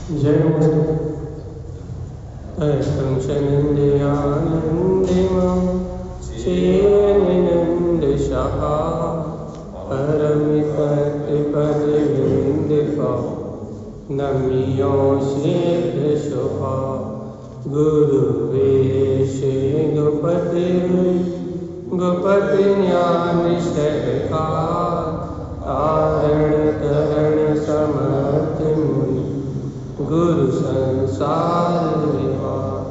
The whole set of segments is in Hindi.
जय नमस्ते। संशनंदयानंदिमं चेननंदशः परमितत्रिपदविन्दिका नमियो शीघ्रशुभा गुरुवेशे गोपति ज्ञान सहकार तारण तरण समर्थ मुनि गुरु संसार विहार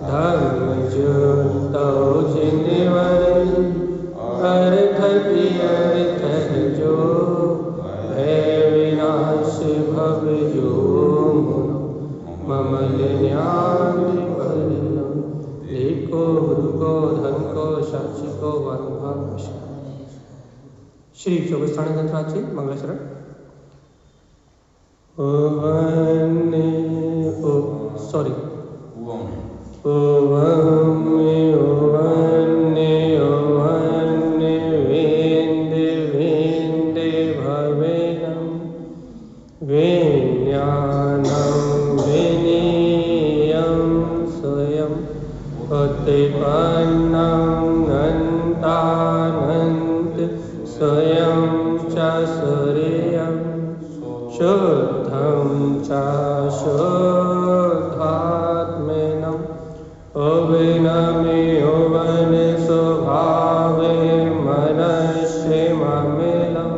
धर्म जुतो जिनवर अर्थ अर्थ जो है विनाश भव जो ममल ज्ञान देखो गुरु को धन को साक्षी को अनुभव। श्री 24 ग्रंथराज मंगलाचरण। शुद्धं च शुद्धात्मनं अविनम्योवन स्वभावे मनस्य ममिलं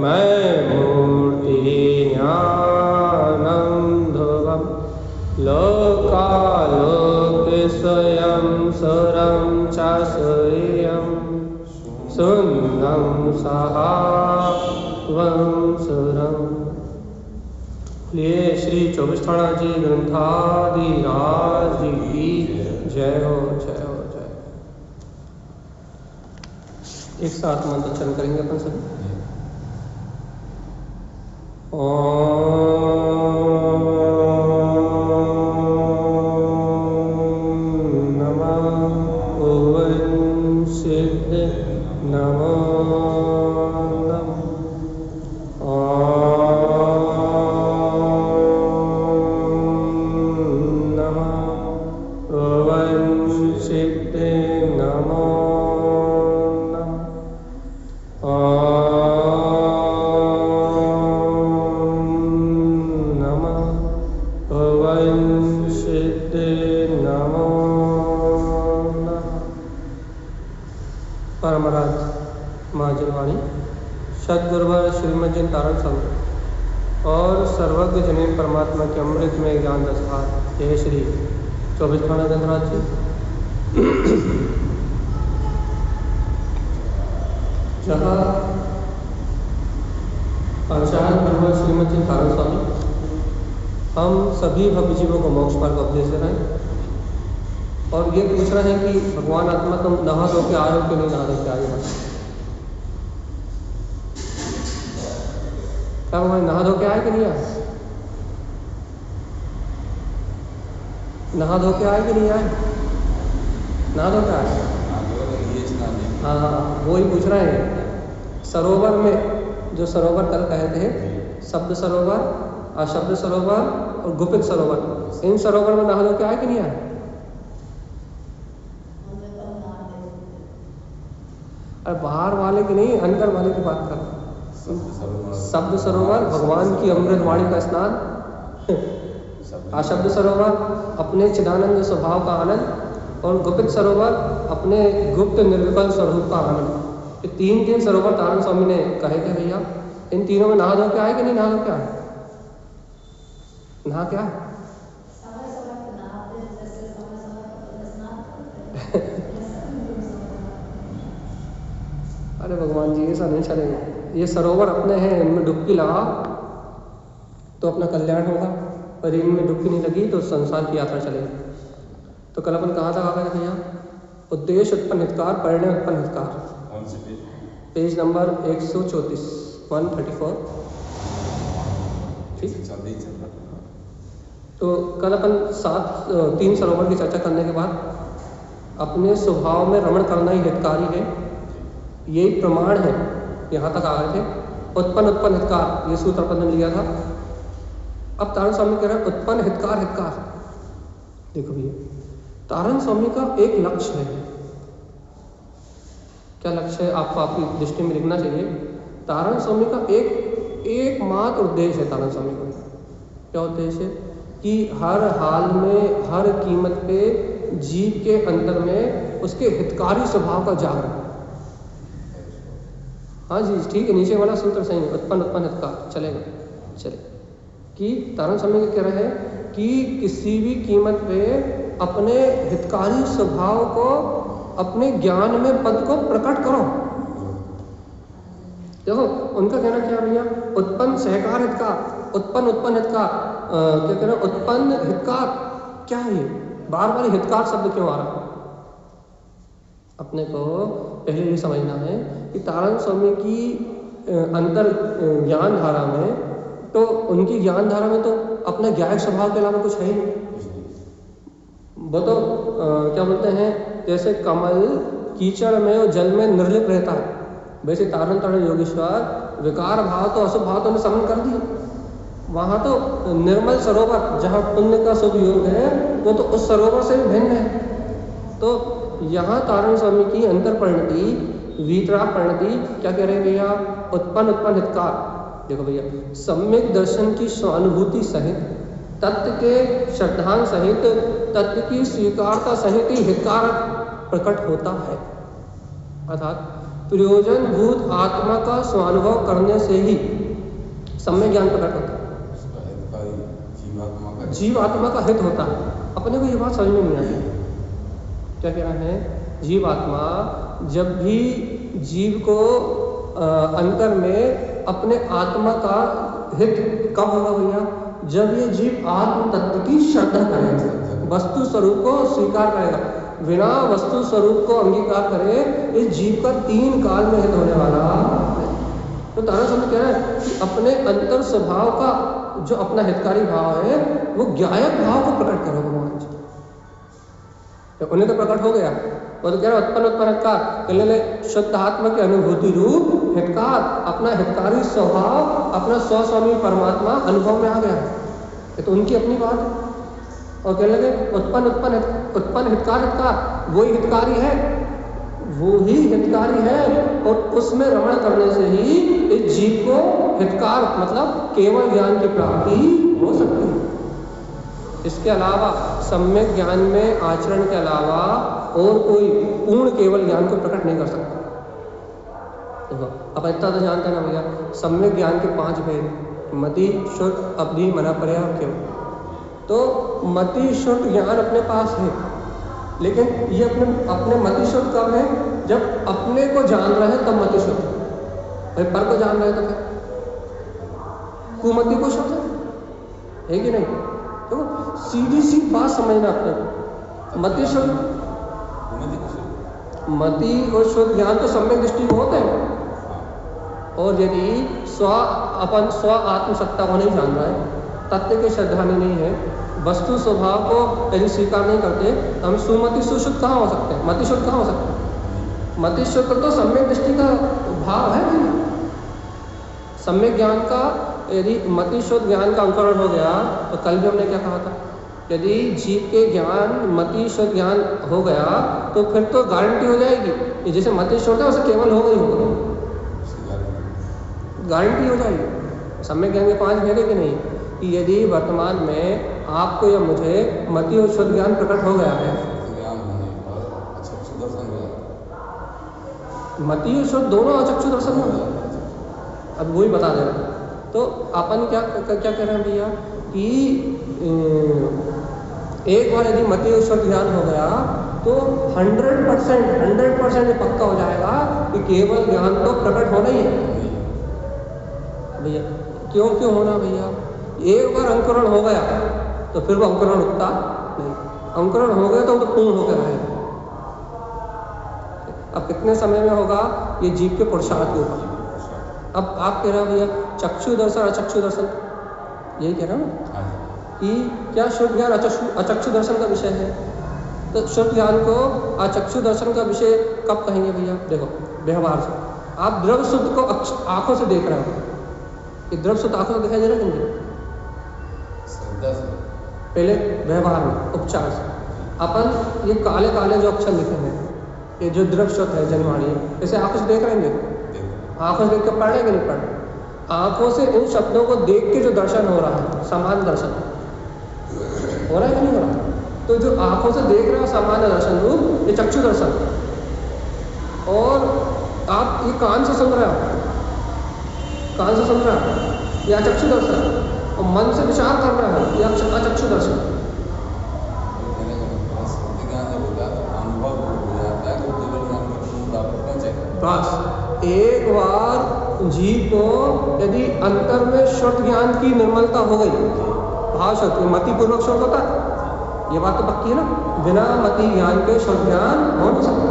मैं मूर्ति ज्ञानं ध्रुवं लोकालोक स्वयं सुरं च सूर्यं सुन्नं सहावं सुरं। लिए श्री 24 जी ग्रंथादिराज की जय हो जय हो जय। एक साथ मंत्रोच्चारण करेंगे अपन सभी। परमराज महाजनवाणी सदगुरुवर श्रीमद जी तारण स्वामी और सर्वज्ञ जनीन परमात्मा के अमृत में ज्ञान दसहार। जय श्री 24 ग्रंथराज जी। जहाँ आचार्य गुरुवर श्रीमद जी तारण स्वामी हम सभी भक्त जीवों को मोक्ष मार्ग उपदेश दे रहे हैं और ये पूछ रहे हैं कि भगवान आत्मा तुम नहा धो के आए हो कि नहीं नहा धो के आए हो? क्या भगवान नहा धो के आए कि नहीं आए? नहा धो के आए कि नहीं आए? नहा धो के आए। हाँ वो ही पूछ रहे हैं। सरोवर में जो सरोवर कल कहे थे, शब्द सरोवर, अशब्द सरोवर और गुप्त सरोवर, इन सरोवर में नहा धो के आए कि नहीं आए? अरे बाहर वाले की नहीं, अंदर वाले की बात कर। शब्द सरोवर भगवान की अमृत वाणी का स्नान, अशब्द सरोवर अपने चिदानंद स्वभाव का आनंद और गुप्त सरोवर अपने गुप्त निर्विकल्प स्वरूप का आनंद। ये तीन सरोवर तारण स्वामी ने कहे थे भैया। इन तीनों में नहा धो के आए कि नहीं नहा धो के आए? नहा क्या? अरे भगवान जी ऐसा नहीं चलेगा। ये सरोवर अपने हैं, इनमें डुबकी लगा तो अपना कल्याण होगा, और इनमें डुबकी नहीं लगी तो संसार की यात्रा चलेगी। तो कल अपन कहाँ तक आ गए भैया? उद्देश्य उत्पन्न हितकार, परिणय उत्पन्न हितकार, पेज नंबर 134 134। ठीक। तो कल अपन 3 सरोवर की चर्चा करने के बाद अपने स्वभाव में रमण करना ही हितकारी है, यही प्रमाण है। यहाँ तक आ गए थे। उत्पन्न उत्पन्न हितकार, ये सूत्र अपन ने लिया था। अब तारण स्वामी कह रहे हैं उत्पन्न हितकार हितकार। देखो भैया, तारण स्वामी का एक लक्ष्य है। क्या लक्ष्य है? आपको आपकी दृष्टि में लिखना चाहिए। तारण स्वामी का एकमात्र उद्देश्य है। तारण स्वामी का क्या उद्देश्य है? कि हर हाल में, हर कीमत पे जीव के अंतर में उसके हितकारी स्वभाव का जागरण। हाँ जी, ठीक है, नीचे वाला सूत्र सही है, उत्पन्न उत्पन्न हितकार, चलेगा चले। कि तारण स्वामी कह रहे हैं कि किसी भी कीमत पे अपने हितकारी स्वभाव को, अपने ज्ञान में पद को प्रकट करो। देखो उनका कहना क्या है भैया, उत्पन्न सहकार हितकार, उत्पन्न उत्पन्न हितकार। क्या कह रहे हैं? उत्पन्न हितकार क्या है ये? बार बार हितकार शब्द क्यों आ रहा है? अपने को पहले ये समझना है कि तारण स्वामी की अंतर ज्ञान धारा में, तो उनकी ज्ञान धारा में तो अपने ज्ञायक स्वभाव के अलावा कुछ है ही नहीं। वो तो क्या बोलते हैं, जैसे कमल कीचड़ में और जल में निर्लिप्त रहता है, वैसे तारण तारण योगेश्वर विकार भाव तो अशुभ भाव तो उन्हें समन कर दिए। वहाँ तो निर्मल सरोवर, जहाँ पुण्य का शुभ योग है, वो तो उस सरोवर से भी भिन्न है। तो यहाँ तारण स्वामी की अंतर परिणति, वीतराग परिणति क्या कह रहे हैं भैया? उत्पन्न उत्पन्न हितकार। देखो भैया, सम्यक दर्शन की स्वानुभूति सहित, तत्व के श्रद्धांग सहित, तत्व की स्वीकारता सहित ही हितकार प्रकट होता है। अर्थात प्रयोजन भूत आत्मा का स्वानुभव करने से ही सम्यक ज्ञान प्रकट होता है। जीव आत्मा का हित होता है। अपने को ये बात समझ में नहीं आती। क्या कह रहा है? जीव आत्मा जब भी जीव को अंतर में अपने आत्मा का हित कब होगा भैया? जब ये जीव आत्म तत्व की श्रद्धा करेगा, वस्तु स्वरूप को स्वीकार करेगा। बिना वस्तु स्वरूप को अंगीकार करे इस जीव का 3 काल में हित होने वाला। तो तारण स्वामी कह रहे हैं कि अपने अंतर स्वभाव का जो अपना हितकारी भाव है, वो ज्ञायक भाव को प्रकट करो भगवान जी। तो उन्हें तो प्रकट हो गया, वो तो कह रहे उत्पन्न उत्पन्न हितकार, कहने शुद्ध आत्मा की अनुभूति रूप हितकार, अपना हितकारी स्वभाव, अपना स्वस्वामी परमात्मा अनुभव में आ गया है। ये तो उनकी अपनी बात है। और कहने लगे उत्पन्न उत्पन्न हितकार हितकार, वही हितकारी है, वो ही हितकारी है। और उसमें रमण करने से ही इस जीव को हितकार मतलब केवल ज्ञान की प्राप्ति हो सकती है। इसके अलावा सम्यक ज्ञान में आचरण के अलावा और कोई पूर्ण केवल ज्ञान को प्रकट नहीं कर सकता। देखो अब इतना तो जानते हैं ना भैया, सम्यक ज्ञान के 5 भेद, मति, शुद्ध, अवधि, मना, पर्या और केवल। तो मति शुद्ध ज्ञान अपने पास है, लेकिन ये अपने मति शुद्ध कब है? जब अपने को जान रहे हैं तब मति शुद्ध। भाई पर को जान रहे हैं तो क्या कुमति को शुद्ध है कि नहीं? तो सीधी सी बात समझना अपने को। मति शुद्ध, मति और शुद्ध ज्ञान तो सम्यक दृष्टि को होते हैं। और यदि स्व आत्मसत्ता को नहीं जान रहा है, तत्व के श्रद्धानी नहीं है, वस्तु स्वभाव को यदि स्वीकार नहीं करते, तो हम सुमति सुशुद्ध कहाँ हो सकते हैं? मति शुद्ध कहाँ हो सकते हैं? मति शुद्ध तो सम्यक दृष्टि का भाव है। सम्यक ज्ञान का यदि मति शुद्ध ज्ञान का अंकुरण हो गया, तो कल भी हमने क्या कहा था? यदि जीव के ज्ञान मति शुद्ध ज्ञान हो गया, तो फिर तो गारंटी हो जाएगी, जैसे मति शुद्ध है उसे केवल हो गई होगा, गारंटी हो जाएगी। सम्यक ज्ञान के 5 भेद है कि नहीं? कि यदि वर्तमान में आपको या मुझे मति और शुद्ध ज्ञान प्रकट हो गया है, मति और शुद्ध दोनों अचक्षु दर्शन में, अब वही बता दे रहा। तो अपन क्या कह रहे हैं भैया कि एक बार यदि मति और शुद्ध ज्ञान हो गया, तो 100% ये पक्का हो जाएगा कि केवल ज्ञान तो प्रकट होना ही है भैया। क्यों होना भैया? एक बार अंकुरण हो गया तो फिर वो अंकुरण रुकता नहीं। अंकुरण हो गया तो वो पूर्ण होकर रहेगा। अब कितने समय में होगा? ये जीव के पुरुषार्थ के ऊपर। अब आप कह रहे हो भैया चक्षु दर्शन अचक्षु दर्शन, यही कह रहे हो ना कि क्या शुद्ध ज्ञान अचक्षु दर्शन का विषय है? तो शुद्ध ज्ञान को अचक्षु दर्शन का विषय कब कहेंगे भैया? देखो व्यवहार से आप द्रव्य शुद्ध को आंखों से देख रहे हो, ये द्रव्य शुद्ध आंखों से दिखाई दे रहा है कि नहीं? पहले व्यवहार में, उपचार से अपन ये काले काले जो अक्षर लिखे हैं, ये जो दृश्य है जनवाणी, जैसे आंखों से देख रहे हैं, आंखों से देख कर पढ़ रहे हैं कि नहीं पढ़ रहे? आंखों से इन शब्दों को देख के जो दर्शन हो रहा है, समान दर्शन हो रहा है कि नहीं हो रहा? तो जो आंखों से देख रहे हो सामान्य दर्शन रूप, ये चक्षु दर्शन। और आप ये कान से सुन रहे हो, कान से सुन रहे हो, या चक्षु दर्शन। और मन से विचार कर रहे हो, या अचक्षु दर्शन। बस एक बार जीव को यदि अंतर में श्रुत ज्ञान की निर्मलता हो गई, भाव शक्ति मति पूर्वक श्रुत होता है, ये बात तो पक्की है ना। बिना मति ज्ञान के श्रुत ज्ञान हो नहीं सकता,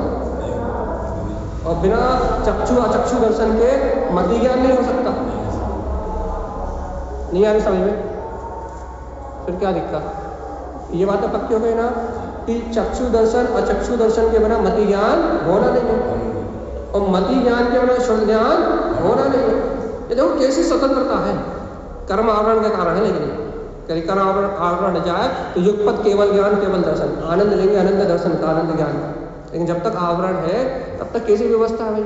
और बिना चक्षु अचक्षु दर्शन के मति ज्ञान नहीं हो सकता। नहीं आ रही समझ में? फिर क्या दिक्कत? ये बात तो पक्की हो गई ना कि चक्षु दर्शन अचक्षु दर्शन के बिना मति ज्ञान होना नहीं है, और मति ज्ञान के बिना श्रुत ज्ञान होना नहीं है। ये देखो कैसी स्वतंत्रता है, कर्म आवरण के कारण है। लेकिन यदि कर्म आवरण हट जाए तो युगपत केवल ज्ञान केवल दर्शन, आनंद लेंगे आनंद दर्शन का, आनंद ज्ञान। लेकिन जब तक आवरण है तब तक कैसी व्यवस्था है भाई?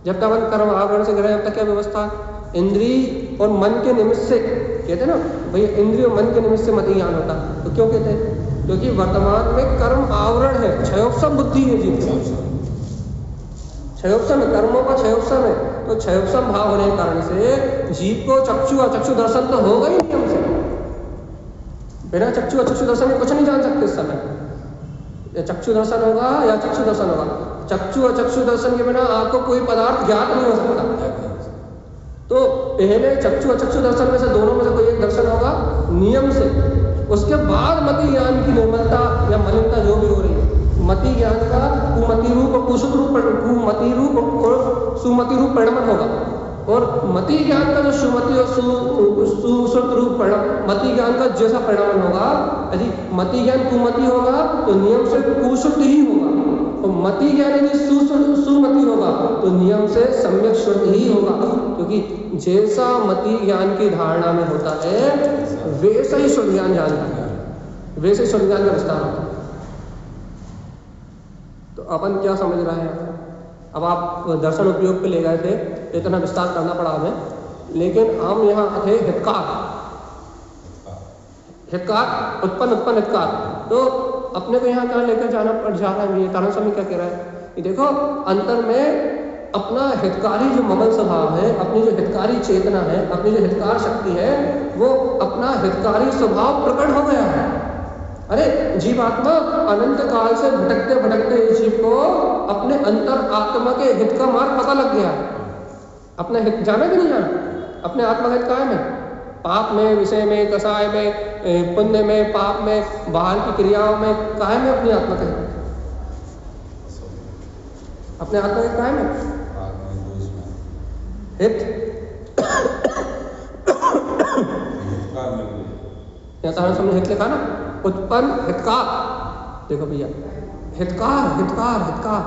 जब तक अपन कर्म आवरण से ग्रह, जब तक क्या व्यवस्था? इंद्रिय और मन के निमित्त से, कहते हैं ना भाई इंद्रिय और मन के निमित्त से मति ज्ञान होता। तो क्यों कहते हैं? क्योंकि वर्तमान में कर्म आवरण है, क्षयोपम बुद्धि है जीव की, क्षयोपम कर्मों का क्षयोपम है। तो क्षयोपम भाव होने के कारण से जीव को चक्षु अचक्षु दर्शन तो होगा ही नहीं हमसे। बिना चक्षु अचक्षु दर्शन में कुछ नहीं जान सकते इस समय। या चक्षु दर्शन होगा या चक्षु दर्शन होगा। चक्षु अचक्षु दर्शन के बिना आपको कोई पदार्थ ज्ञात नहीं हो सकता। तो पहले चक्षु अचक्षु दर्शन में से दोनों में से कोई एक दर्शन होगा नियम से, उसके बाद मति ज्ञान की निर्मलता या मलिनता जो भी हो रही है, मति ज्ञान का कुमति रूप और कुसुत रूप, कुमति रूप और सुमति रूप परिणमन होगा। और मति ज्ञान का जो सुमति और सुश्रुत रूप परिणाम, मति ज्ञान का जैसा परिणाम होगा, यदि मति ज्ञान कुमति होगा तो नियम से कुशुद्ध ही होगा, और मति ज्ञान यदि सुमति होगा तो नियम से सम्यक शुद्ध ही होगा। क्योंकि जैसा मति ज्ञान की धारणा में होता है वैसा ही शुद्ध ज्ञान जानता है, वैसे शुद्ध ज्ञान का विस्तार होता है। तो अपन क्या समझ रहे हैं? अब आप दर्शन उपयोग पे ले गए थे, इतना विस्तार करना पड़ा हमें, लेकिन हम यहाँ थे हितकार, हितकार उत्पन्न उत्पन्न हितकार। तो अपने को यहाँ कहाँ लेकर जाना पड़ जा रहा है? ये तारण स्वामी क्या कह रहा है कि देखो अंतर में अपना हितकारी जो ममल स्वभाव है, अपनी जो हितकारी चेतना है, अपनी जो हितकार शक्ति है, वो अपना हितकारी स्वभाव प्रकट हो गया है। अरे जीवात्मा अनंत काल से भटकते भटकते इस जीव को अपने अंतर आत्मा के हित का मार्ग पता लग गया। अपना हित जाना कि नहीं जाना? अपने आत्मा का हित कायम है, पाप में, विषय में, कसाय में, पुण्य में, पाप में, बाहर की क्रियाओं में कायम है अपनी आत्मा का हित। अपने आत्मा का हित कायम है हित। यहाँ तारण स्वामी हित लिखा ना, उत्पन्न हितकार। देखो भैया, हितकार हितकार हितकार,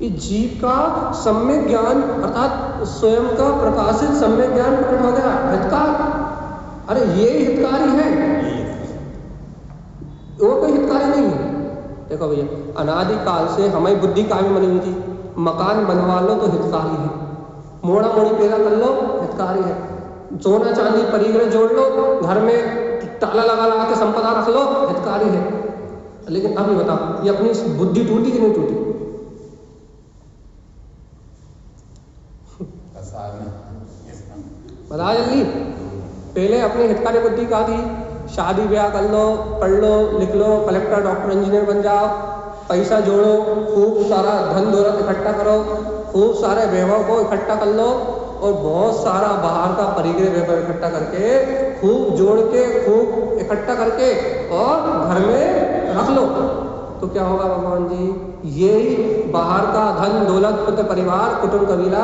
इस जीव का सम्यक ज्ञान अर्थात स्वयं का प्रकाशित सम्यक ज्ञान प्रकट हो गया, हितकार। अरे ये हितकारी है, और कोई हितकारी नहीं है। देखो भैया, अनादि काल से हमारी बुद्धि कायम बनी हुई थी, मकान बनवा लो तो हितकारी है, मोड़ा मोड़ी पैदा कर लो हितकारी है, सोना चांदी परिग्रह जोड़ लो, घर में ताला लगा लगा के संपदा रख लो, हितकारी है। लेकिन अब ये बताओ, ये अपनी बुद्धि टूटी कि नहीं टूटी? बता जल्दी। पहले अपनी हितकारी बुद्धि कहाँ थी? शादी ब्याह कर लो, पढ़ लो, लिख लो, कलेक्टर डॉक्टर इंजीनियर बन जाओ, पैसा जोड़ो, खूब सारा धन दौलत इकट्ठा करो, खूब सारे वैभव को इकट्ठा कर लो, और बहुत सारा बाहर का परिग्रह वैभव इकट्ठा करके, खूब जोड़ के, खूब इकट्ठा करके और घर में रख लो। तो क्या होगा भगवान जी? यही बाहर का धन दौलत पुत्र परिवार कुटुंब कबीला,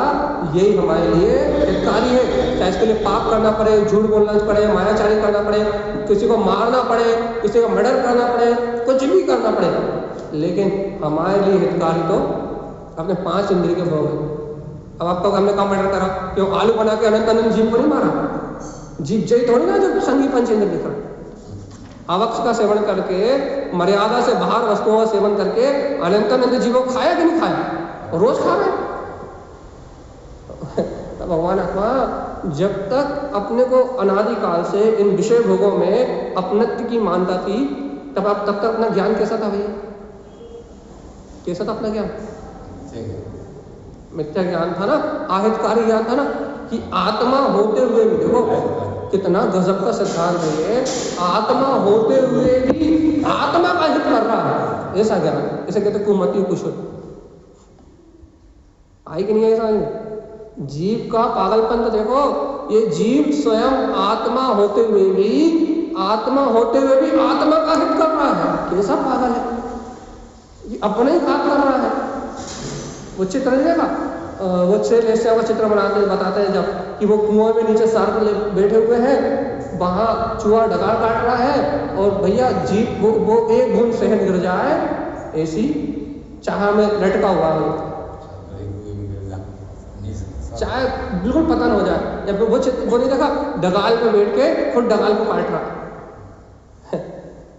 यही हमारे लिए हितकारी है। चाहे इसके लिए पाप करना पड़े, झूठ बोलना पड़े, मायाचारी करना पड़े, किसी को मारना पड़े, किसी का मर्डर करना पड़े, कुछ भी करना पड़े, लेकिन हमारे लिए हितकारी तो अपने 5 इंद्रिय के भोग है। अब आपको हमने कहाँ मर्डर करा? क्यों? आलू बना के अनंत अनंत जीव को नहीं मारा? जीभ जय थोड़ी ना जो संगी पंचेंद्र दिख रहा है। आवक्ष का सेवन करके, मर्यादा से बाहर वस्तुओं का सेवन करके अनंतानंद जीवों को खाया कि नहीं खाया? और रोज खा रहे हैं। भगवान आत्मा जब तक अपने को अनादिकाल से इन विषय भोगों में अपनत्व की मानता थी, तब तक अपना ज्ञान कैसा था भैया? कैसा था अपना ज्ञान? मिथ्या ज्ञान था ना, आहितकारी ज्ञान था ना, कि आत्मा होते हुए भी, देखो कितना गजब का सिद्धांत है ये, आत्मा होते हुए भी आत्मा का हित कर रहा है, ऐसा ज्ञान। इसे कहते कुमति कुशल। आई कि नहीं आई समझ? जीव का पागलपन तो देखो, ये जीव स्वयं आत्मा होते हुए भी आत्मा का हित कर रहा है। कैसा पागल है ये, अपने ही घात कर रहा है। वो चित्र नहीं देखा, वो 6 वेश्याओं का चित्र बनाते बताते हैं जब, कि वो कुआं में नीचे सार्प बैठे हुए हैं, वहां चूहा डगाल काट रहा है, और भैया जीव वो एक बूंद शहद गिर जाए ऐसी चाह में लटका हुआ है, चाहे बिल्कुल पतन हो जाए। जब वो नहीं देखा, डगाल पे बैठ के खुद डगाल को काट रहा है।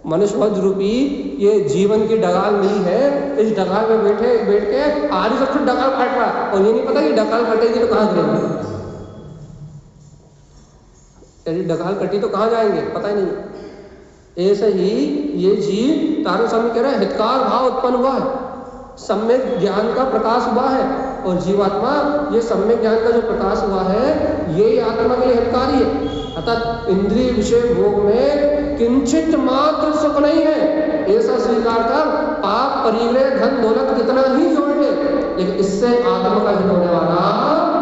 मनुष्यवध रूपी ये जीवन की डगाल मिली है, इस डगाल में बैठ के आदि से खुद डगाल काट रहा है, और ये नहीं पता कि डगाल कटेगी तो कहाँ गिरेंगे। यदि डगाल कटी तो कहाँ जाएंगे पता ही नहीं। ऐसे ही ये जीव तारण स्वामी कह रहे हैं, हितकार भाव उत्पन्न हुआ है, सम्यक ज्ञान का प्रकाश हुआ है, और जीवात्मा ये सम्यक ज्ञान का जो प्रकाश हुआ है ये आत्मा के लिए हितकारी है। अर्थात इंद्रिय विषय भोग में किंचित मात्र सुख नहीं है, ऐसा स्वीकार कर पाप परिग्रह धन दौलत कितना ही जोड़ ले, लेकिन इससे आत्मा का हित होने वाला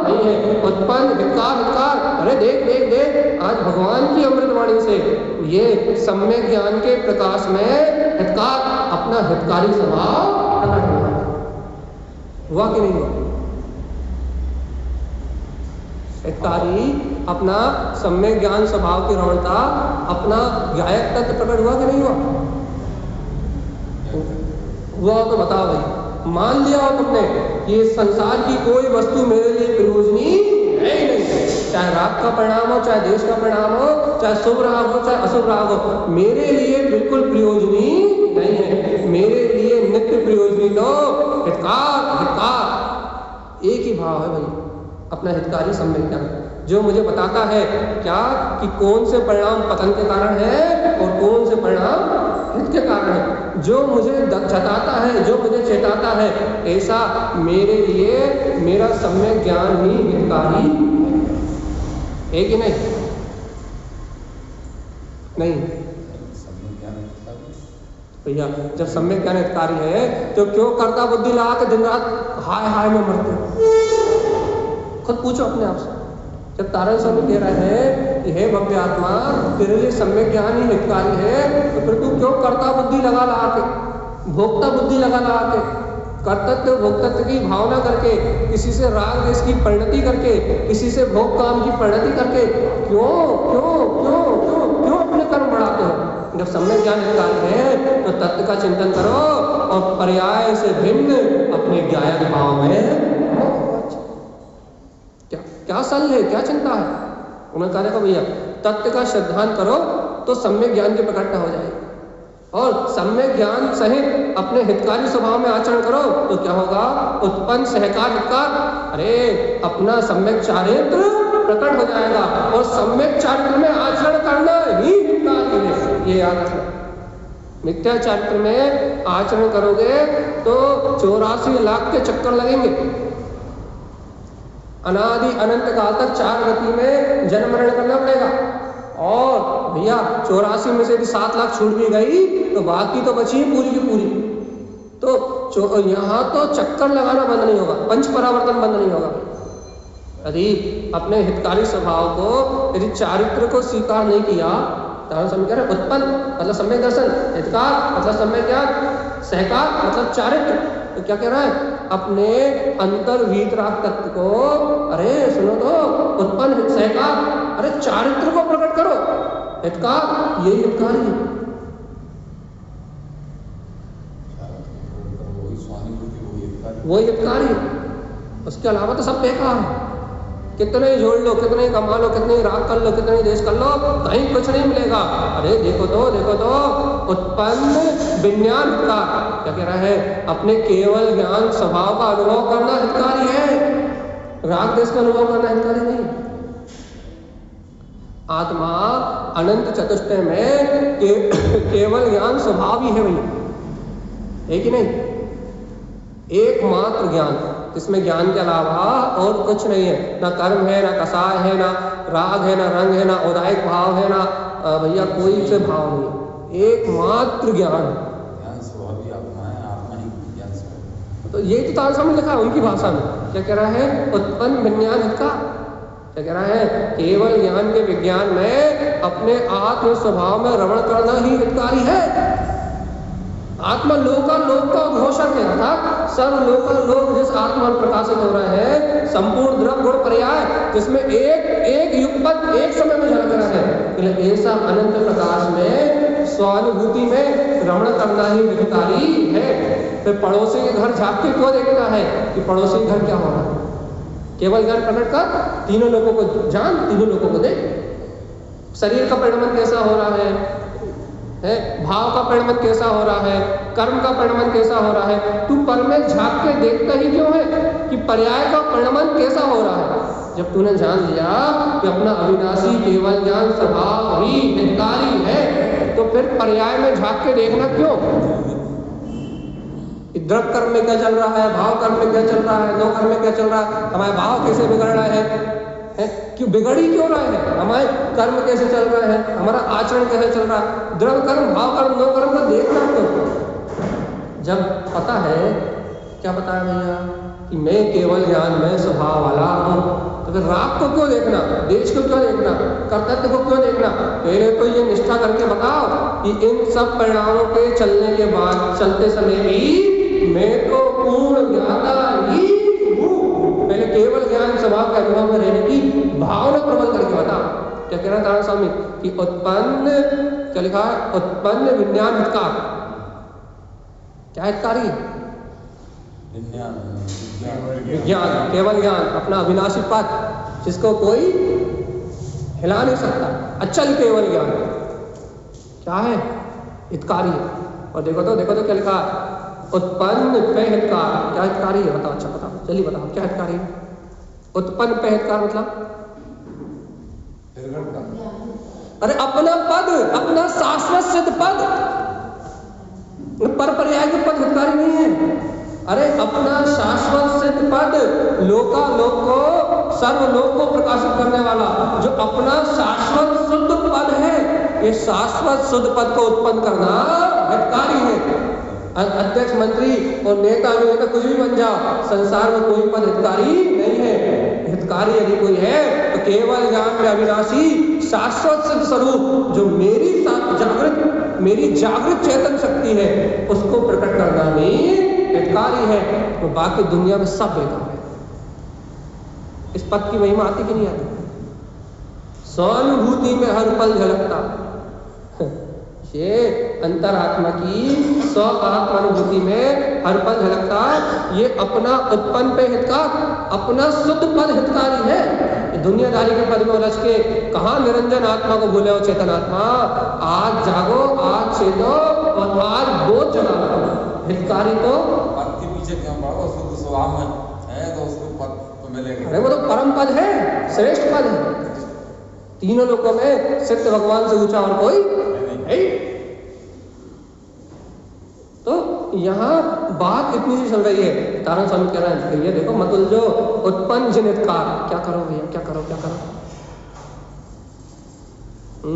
नहीं है। उत्पन्न हितकार, अरे देख देख देख, आज भगवान की अमृतवाणी से ये सम्यक ज्ञान के प्रकाश में हितकार अपना हितकारी स्वभाव प्रकट हुआ कि नहीं हुआ? हितकारी अपना सम्यक ज्ञान स्वभाव की रमणता, अपना गायक तत्व प्रकट हुआ कि नहीं हुआ? हुआ तो बताओ भाई। मान लिया हो तुमने कि संसार की कोई वस्तु मेरे लिए प्रयोजनी है ही नहीं, चाहे राग का परिणाम हो, चाहे देश का परिणाम हो, चाहे शुभ राग हो, चाहे अशुभ राग हो, मेरे लिए बिल्कुल प्रयोजनी नहीं है। मेरे लिए नित्य प्रयोजनी तो हितकार, एक ही भाव है भाई, अपना हितकारी सम्यक ज्ञान, जो मुझे बताता है क्या कि कौन से परिणाम पतन के कारण है और कौन से परिणाम हित के कारण है, जो मुझे जताता है, जो मुझे चेताता है, ऐसा मेरे लिए मेरा सम्यक ज्ञान ही हितकारी है कि नहीं? भैया जब सम्यक ज्ञान हितकारी है तो क्यों कर्ता बुद्धि लगा के दिन रात हाय हाय में मरते? खुद पूछो अपने आप से। जब तारण स्वामी कह रहे हैं कि हे भव्य आत्मा, तेरे लिए सम्यक ज्ञान ही हितकारी है, तो फिर तू क्यों कर्ता बुद्धि लगा के, भोक्ता बुद्धि लगा के, कर्तव्य भोक्तत्व की भावना करके, किसी से राग देश की परिणति करके, किसी से भोग काम की परिणति करके क्यों क्यों क्यों क्यों क्यों अपने कर्म बढ़ाते हो? जब सम्यक ज्ञान हितकारी है तो तत्व का चिंतन करो और पर्याय से भिन्न अपने ज्ञायक भाव में क्या सल है, क्या चिंता है? उन्होंने कहा देखो भैया, तत्व का श्रद्धान करो तो सम्यक ज्ञान की प्रकटता हो जाएगी, और सम्यक ज्ञान सहित अपने हितकारी स्वभाव में आचरण करो तो क्या होगा? उत्पन्न सहकार हितकार, अरे अपना सम्यक चारित्र प्रकट हो जाएगा, और सम्यक चारित्र में आचरण करना ही हितकारी है, ये याद रखना। मिथ्या चारित्र में आचरण करोगे तो 84 लाख के चक्कर लगेंगे, अनादि अनंत काल तक 4 गति में जन्म मरण करना पड़ेगा, और भैया 84 में से भी 7 लाख छूट भी गई तो बाकी तो बची पूरी की पूरी। तो यहाँ तो चक्कर लगाना बंद नहीं होगा, पंच परावर्तन बंद नहीं होगा। यदि अपने हितकारी स्वभाव को, यदि चारित्र को स्वीकार नहीं किया, तारण स्वामी कह रहे उत्पन्न मतलब सम्यक दर्शन, हितकार मतलब सम्यक ज्ञान, सहकार मतलब चारित्र, तो क्या कह रहा है? अपने अंतर वीतराग तत्व को, अरे सुनो तो, उत्पन्न सहकार, अरे चारित्र को प्रकट करो, हितकार, यही हितकारी है। वही हितकारी है, उसके अलावा तो सब बेकार है। कितने ही जोड़ लो, कितने ही कमा लो, कितने ही राग कर लो, कितने ही देश कर लो, कहीं कुछ नहीं मिलेगा। अरे देखो तो उत्पन्न विज्ञान का क्या कह रहा है, अपने केवल ज्ञान स्वभाव का अनुभव करना हितकारी है, राग देश का अनुभव करना हितकारी नहीं। आत्मा अनंत चतुष्टय में केवल ज्ञान स्वभाव ही है भैया, है कि नहीं? एकमात्र ज्ञान, इसमें ज्ञान के अलावा और कुछ नहीं है, ना कर्म है, ना कसाय है, ना राग है, ना रंग है, ना औदायिक भाव है, ना भैया कोई से भाव नहीं है, एकमात्र ज्ञान। स्वभाव ही आत्मा है, आत्मा ही ज्ञान स्वभाव। तो ये तो तारतम्य में लिखा है उनकी भाषा में, क्या कह रहा है, उत्पन्न विज्ञान हितका, क्या कह रहा है, केवल ज्ञान के विज्ञान में अपने आत्म स्वभाव में रमण करना ही हितकारी है। आत्मा लोकालोक का घोषण किया था, सर्वलोकालोक जिस आत्मा में प्रकाशित हो रहा है, संपूर्ण द्रव्य गुण पर्याय, जिसमें एक युगपत एक समय में झलक रहा है, ऐसा अनंत प्रकाश में स्वानुभूति में रमण करना ही हितकारी है। फिर पड़ोसी के घर झाँक के क्यों देखना है कि पड़ोसी के घर क्या हो रहा है? केवल ज्ञान प्रकट कर, तीनों लोगों को जान, तीनों लोगों को देख, शरीर का परिणमन कैसा हो रहा है, भाव का परिणमन कैसा हो रहा है, कर्म का परिणमन कैसा हो रहा है, तू पर में झांक के देखता ही क्यों है कि पर्याय का परिणमन कैसा हो रहा है? जब तूने जान लिया कि अपना अविनाशी केवल ज्ञान स्वभाव ही हितकारी है, तो फिर पर्याय में झांक के देखना क्यों? द्रव्य कर्म में क्या चल रहा है, भाव कर्म में क्या चल रहा है, नो कर्म में क्या चल रहा है, हमारे भाव कैसे बिगड़ रहा है, क्यों बिगड़ ही क्यों रहा है, हमारे कर्म कैसे चल रहा है, हमारा आचरण कैसे चल रहा है, द्रव्य कर्म, भाव कर्म, नो कर्म को देखना क्यों? जब पता है, क्या पता है भैया कि मैं केवल ज्ञान में स्वभाव वाला हूँ, तो फिर राग को क्यों देखना, देश को क्यों देखना, कर्तव्य को क्यों देखना? पहले तो ये निष्ठा करके बताओ कि इन सब परिणामों के चलने के बाद, चलते समय भी मैं तो पूर्ण ज्ञाता ही हूँ। पहले केवल ज्ञान स्वभाव के अनुभव में रहने की भावना प्रबल करके बता। क्या कह रहा है नारायण स्वामी कि उत्पन्न, क्या लिखा है, उत्पन्न विज्ञान हितकार, क्या हितकारी? विज्ञान, केवल ज्ञान, अपना अविनाशी पद, जिसको कोई हिला नहीं सकता, अचल केवल ज्ञान क्या है, हितकारी है। और देखो तो क्या लिखा है, उत्पन्न पे हितकार, क्या हितकारी है बताओ? अच्छा बताओ, चलिए बताओ क्या हितकारी है? उत्पन्न पे हितकार मतलब अरे अपना पद, अपना शाश्वत सिद्ध पद, पर पर्याय के पद हितकारी नहीं है। अरे अपना शाश्वत सिद्ध पद, लोकालोक को, सर्वलोक को प्रकाशित करने वाला जो अपना शाश्वत शुद्ध पद है, ये शाश्वत शुद्ध पद को उत्पन्न करना हितकारी है। अध्यक्ष, मंत्री और नेता अभिनेता कुछ भी बन जाओ, संसार में कोई पद हितकारी नहीं है। हितकारी यदि कोई है तो केवल ज्ञान में अविनाशी शाश्वत सिद्ध स्वरूप जो मेरी जागृत चेतन शक्ति है, उसको प्रकट करना ही हितकारी है। तो बाकी दुनिया में सब बेकार है। इस पद की महिमा आती कि नहीं आती? स्वानुभूति में हर पल झलकता, ये अंतरात्मा की स्व आत्मानुभूति में हर पल झलकता, ये अपना उत्पन्न पे हितकार, अपना शुद्ध पद हितकारी है। दुनियादारी के पद में उलझ के कहाँ निरंजन आत्मा को भूले हो? चेतन आत्मा, आज जागो, आज चेतो और आज बोध जगा लो। हितकारी तो पद के पीछे क्यों पड़ो? शुद्ध स्वभाव में है तो उसको पद तो मिलेगा। अरे वो तो परम पद है, श्रेष्ठ पद है। तीनों लोगों में सत्य भगवान से ऊंचा और कोई है। तो यहाँ बात इतनी सी चल रही है। तारण स्वामी कह रहे हैं ये देखो मत उलझो, उत्पन्न जिनितकार, क्या करो भैया, क्या करो क्या करो?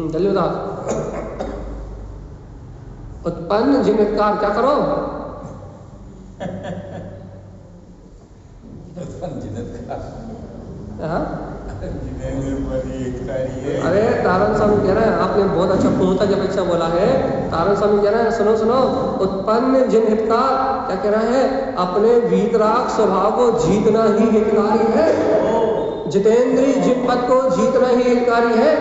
जल्दी बताओ, उत्पन्न जिनितकार क्या करो? अरे तारण स्वामी कह रहे हैं, आपने बहुत अच्छा पूर्णता की अपेक्षा बोला है। तारण स्वामी कह रहे हैं सुनो सुनो, उत्पन्न जिन हितकार, क्या कह रहा है? अपने वीतराग स्वभाव को जीतना ही हितकारी है। जितेंद्रीय जिन पद को जीतना ही हितकारी है,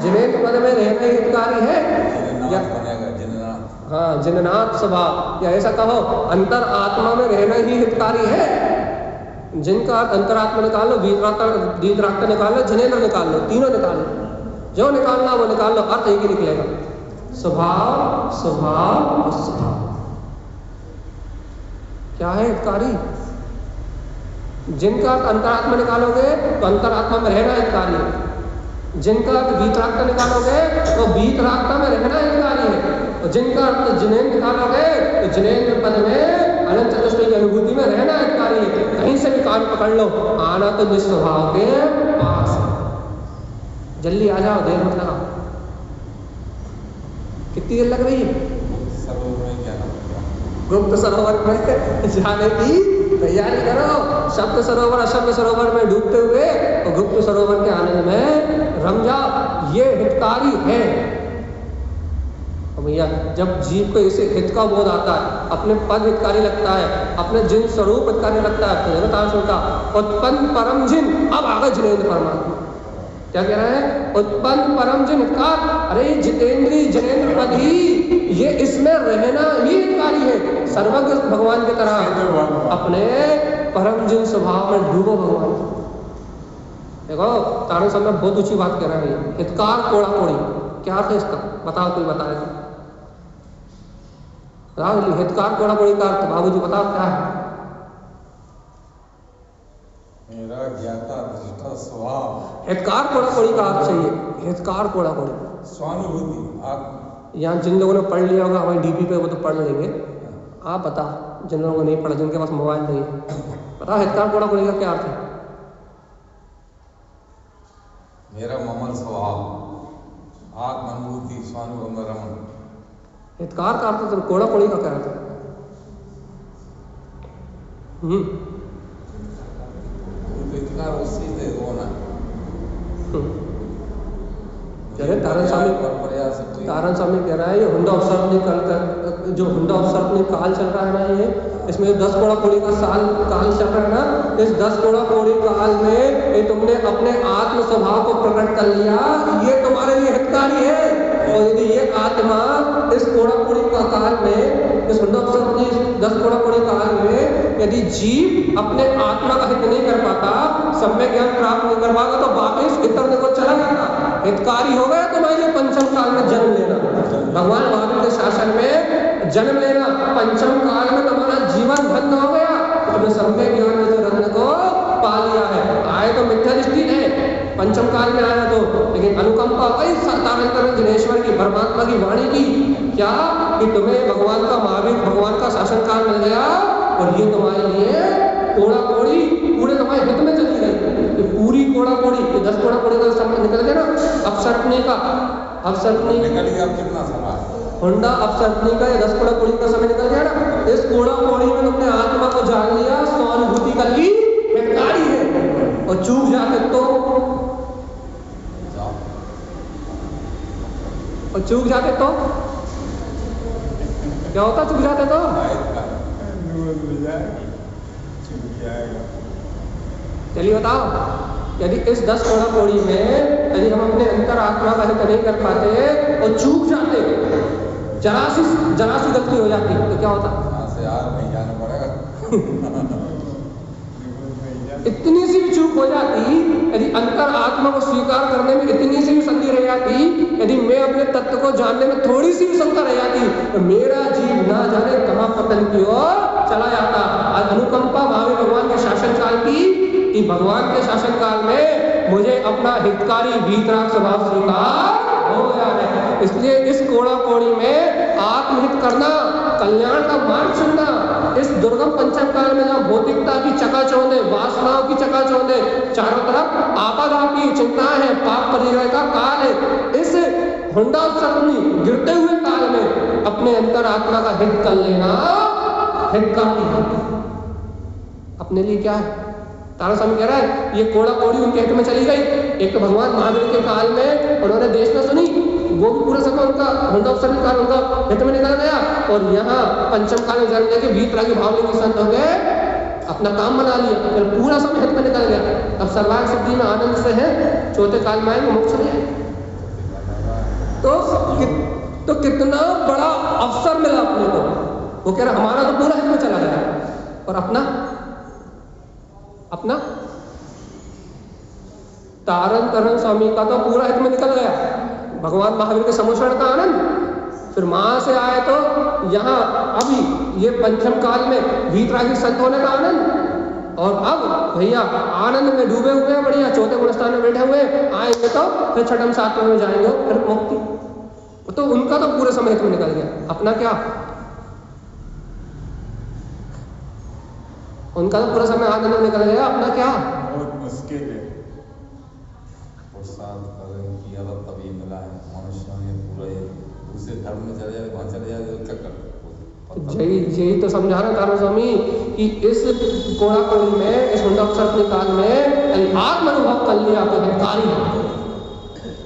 जिनेन्द्र पद में रहना ही हितकारी है। हाँ, जिननाथ स्वभाव, या ऐसा कहो अंतर आत्मा में रहना ही हितकारी है। जिनका अंतरात्मा निकाल लो, वीतराग निकाल लो, जिनेंद्र निकाल लो, तीनों निकाल लो, जो निकालना वो निकाल लो, अर्थ एक ही निकलेगा, स्वभाव स्वभाव और स्वभाव। क्या है हितकारी? जिनका अंतरात्मा निकालोगे तो अंतरात्मा में रहना हितकारी है, जिनका वीतराग निकालोगे तो वीतरागता में रहना हितकारी है, और जिनका जिनेंद्र निकालोगे तो जिनेंद्र पद में अनंत चतुष्टय की अनुभूति में रहना हितकारी है। कहीं से भी कान पकड़ लो, आना तो निस्वभाव के पास है। जल्दी आ जाओ, देर मत लगाओ। कितनी देर लग रही है? गुप्त सरोवर में जाने की तैयारी करो। शब्द सरोवर अशब्द सरोवर में डूबते हुए और गुप्त सरोवर के आनंद में रम जाओ। ये हितकारी है। भैया जब जीव को इसे हित का बोध आता है, अपने पद हितकारी लगता है, अपने जिन स्वरूप हितकारी लगता है, तो उत्पन्न परम जिन, अब आगे जिनेंद्र परमात्मा क्या कह रहा है? उत्पन्न परम जिन हितकार। अरे जितेंद्री जिनेंद्र पद ही ये इसमें रहना ही हितकारी है। सर्वज्ञ भगवान की तरह अपने परम जिन स्वभाव में डूबो भगवान। देखो तारण सब में बहुत ऊंची बात कह रहा है भैया। हितकार कोड़ा कोड़ी क्या अर्थ है इसका? बताओ, कोई बताएगा? हितकार कोड़ा कोड़ी का अर्थ बाबूजी बताओ क्या है? मेरा ज्ञाता दृष्टा स्वभाव। हितकार कोड़ा कोड़ी का अर्थ चाहिए। हितकार कोड़ा कोड़ी स्वानुभूति। आप यहाँ जिन लोगों ने पढ़ लिया होगा हमारी डीपी पे, वो तो पढ़ लेंगे। आप बताओ, जिन लोगों ने नहीं पढ़ा, जिनके पास मोबाइल नहीं है, बताओ हितकार कोड़ा कोड़ी का क्या अर्थ है? मेरा ममल स्वभाव, आत्मानुभूति, स्वानुभव रमण। हितकार का अर्थ तो कोड़ा कोड़ी का क्या अर्थ है? हितकार उसी से होना। तारण स्वामी कह रहा है ये हुंडा अवसर जो हुंडा अवसर काल चल रहा है ना, ये इसमें 10 कोड़ा कोड़ी का काल चल रहा है ना, इस 10 कोड़ा कोड़ी काल में ये तुमने अपने आत्म स्वभाव को प्रकट कर लिया, ये तुम्हारे लिए हितकारी है। और यदि ये आत्मा इस कोड़ा कोड़ी का काल में, इस हुंडा अवसर 10 कोड़ा कोड़ी काल में यदि जीव अपने आत्मा का हित नहीं कर पाता, सम्यक ज्ञान प्राप्त नहीं कर पाता, तो वापिस इतर को चला जाता। हितकारी हो गया तुम्हारे लिए पंचम काल में जन्म लेना, भगवान महावीर के शासन में जन्म लेना, पंचम काल में तुम्हारा जीवन धन्य हो गया। तुमने सम्यक ज्ञान में जो रत्न को पा लिया है। आए तो मिथ्या दृष्टि है, पंचम काल में आया तो, लेकिन अनुकंपा वही सातारंतर जिनेश्वर की, परमात्मा की वाणी की क्या कि तुम्हें भगवान का महावीर भगवान का शासन काल मिल गया, और ये तुम्हारे लिए कोड़ा कोड़ी पूरे तुम्हारे हित में चली गई। पूरी कोड़ा कोड़ी, 10 कोड़ा कोड़ी का समय निकल गया ना, अपसर्पणी का, अपसर्पणी निकल गया। कितना समय होंडा अपसर्पणी का, 10 कोड़ा कोड़ी का समय निकल गया ना। इस कोड़ा कोड़ी में तुमने आत्मा को जान लिया, स्वानुभूति कर ली, हितकारी है। और चूक जाते तो, और चूक जाते तो क्या होता? चूक जाते तो चलिए बताओ, यदि इस 10 कोड़ा कोड़ी में यदि हम अपने अंतर आत्मा का हित नहीं कर पाते और चूक जाते, जरा सी गलती हो जाती, तो क्या होता? यार नहीं जाना पड़ेगा। इतनी सी भी चूक हो जाती, यदि अंतर आत्मा को स्वीकार करने में इतनी सी भी संधि रह जाती, यदि मैं अपने तत्व को जानने में थोड़ी सी भी शंका रह जाती, तो मेरा जीव ना जाने कहाँ पतन की ओर चला जाता। आज अनुकंपा महावीर भगवान के शासन काल की, कि भगवान के शासन काल में मुझे अपना हितकारी वीतराग स्वभाव स्वीकार हो गया है। इसलिए इस कोड़ा कोड़ी में आत्महित करना, कल्याण का मार्ग चुनना, इस दुर्गम पंचम काल में जहाँ भौतिकता की चकाचौंधे, वासनाओं की चकाचौंधे, चारों तरफ आपाधापी चिंताएं हैं, पाप परिग्रह का काल है, इस हुंडा अवसर्पणी गिरते हुए काल में अपने अंतर आत्मा का हित कर लेना हितकारी है। अपने लिए क्या है? तारा स्वामी कह रहा है ये कोड़ा कोड़ी उनके हित में चली गई। एक तो भगवान महावीर के काल में उन्होंने देश में सुनी, वो भी पूरा समय उनका हुंडा अवसर्पणी काल उनका हित में निकल गया, और यहाँ पंचम काल में जन्म लेके वीतरागी भावलिंग संत हो गए, अपना काम बना लिया, फिर पूरा समय हित में निकल गया। अब सर्वांग सिद्धि में आनंद से है, चौथे काल में आएंगे मोक्ष में। तो कितना बड़ा अवसर मिला अपने को। वो कह रहा हमारा तो पूरा हित में चला गया, और अपना अपना तारण तरण स्वामी का तो पूरा हित में निकल गया, भगवान महावीर के समुचरण का आनंद। फिर वहां से आए तो यहाँ अभी ये पंचम काल में वीतरागी संत होने का आनंद, और अब भैया आनंद में डूबे हुए हैं, बढ़िया चौथे गुणस्थान में बैठे हुए, आएंगे तो फिर छठम सातवें में जाएंगे फिर मुक्ति। तो उनका तो पूरे समय हित में निकल गया, अपना क्या, उनका तो पूरा समय आनंद में निकल गया, अपना क्या। बहुत मुश्किल है, प्रसाद करें की अरब तभी मिला है मनुष्य ने पूरा दूसरे धर्म में चले जाए, वहां चले जाए तो क्या कर। यही तो समझा रहा तारण स्वामी कि इस कोड़ा कोड़ी में, इस मुंडोत्सव काल में आत्म अनुभव कर लिया तो हितकारी है,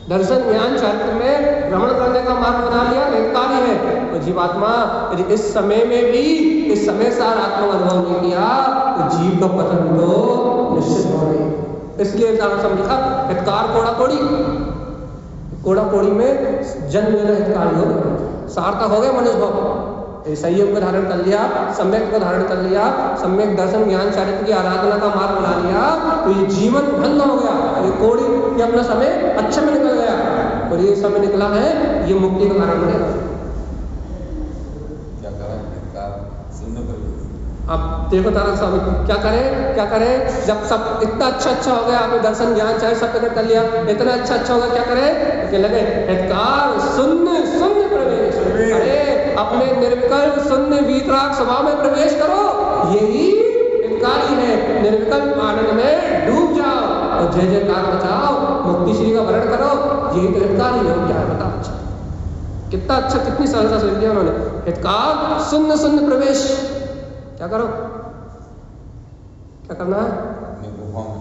दर्शन ज्ञान चरित्र में भ्रमण करने का मार्ग बना लिया, हितकारी है। तो जीवात्मा यदि इस समय में भी इस समय सार आत्म अनुभव नहीं किया तो जीव का पतन तो निश्चित हो गई। इसलिए समझा हितकार कोड़ा कोड़ी, कोड़ा कोड़ी में जन्म लेना हितकारी हो गया, सार्थक हो गया मनुष्य भाव। संयम को धारण कर लिया, सम्यक को धारण कर लिया, सम्यक दर्शन ज्ञान चरित्र की आराधना का मार्ग बना लिया, तो ये जीवन धन्य हो गया, ये कोड़ी ये अपना समय अच्छे में निकल गया, और ये समय निकला है ये मुक्ति का कारण बनेगा। क्या करें, सुनने पर अब देखो तारण स्वामी क्या करें, जब सब इतना अच्छा हो गया, आपने दर्शन ज्ञान चाहे सब कर लिया, इतना अच्छा होगा, क्या करें, तो लगे हितकार शून्य प्रवेश, अरे अपने निर्विकल्प शून्य वीतराग स्वभाव में प्रवेश करो, यही हितकारी है। निर्विकल्प आनंद में डूब जाओ और जय जयकार बचाओ, मुक्ति श्री का वर्ण करो, यही तो हितकारी है। क्या है बता, अच्छा कितना अच्छा, कितनी सरलता से लिख दिया उन्होंने, हितकार शून्य प्रवेश। क्या करो, क्या करना है, अपने गुफा में,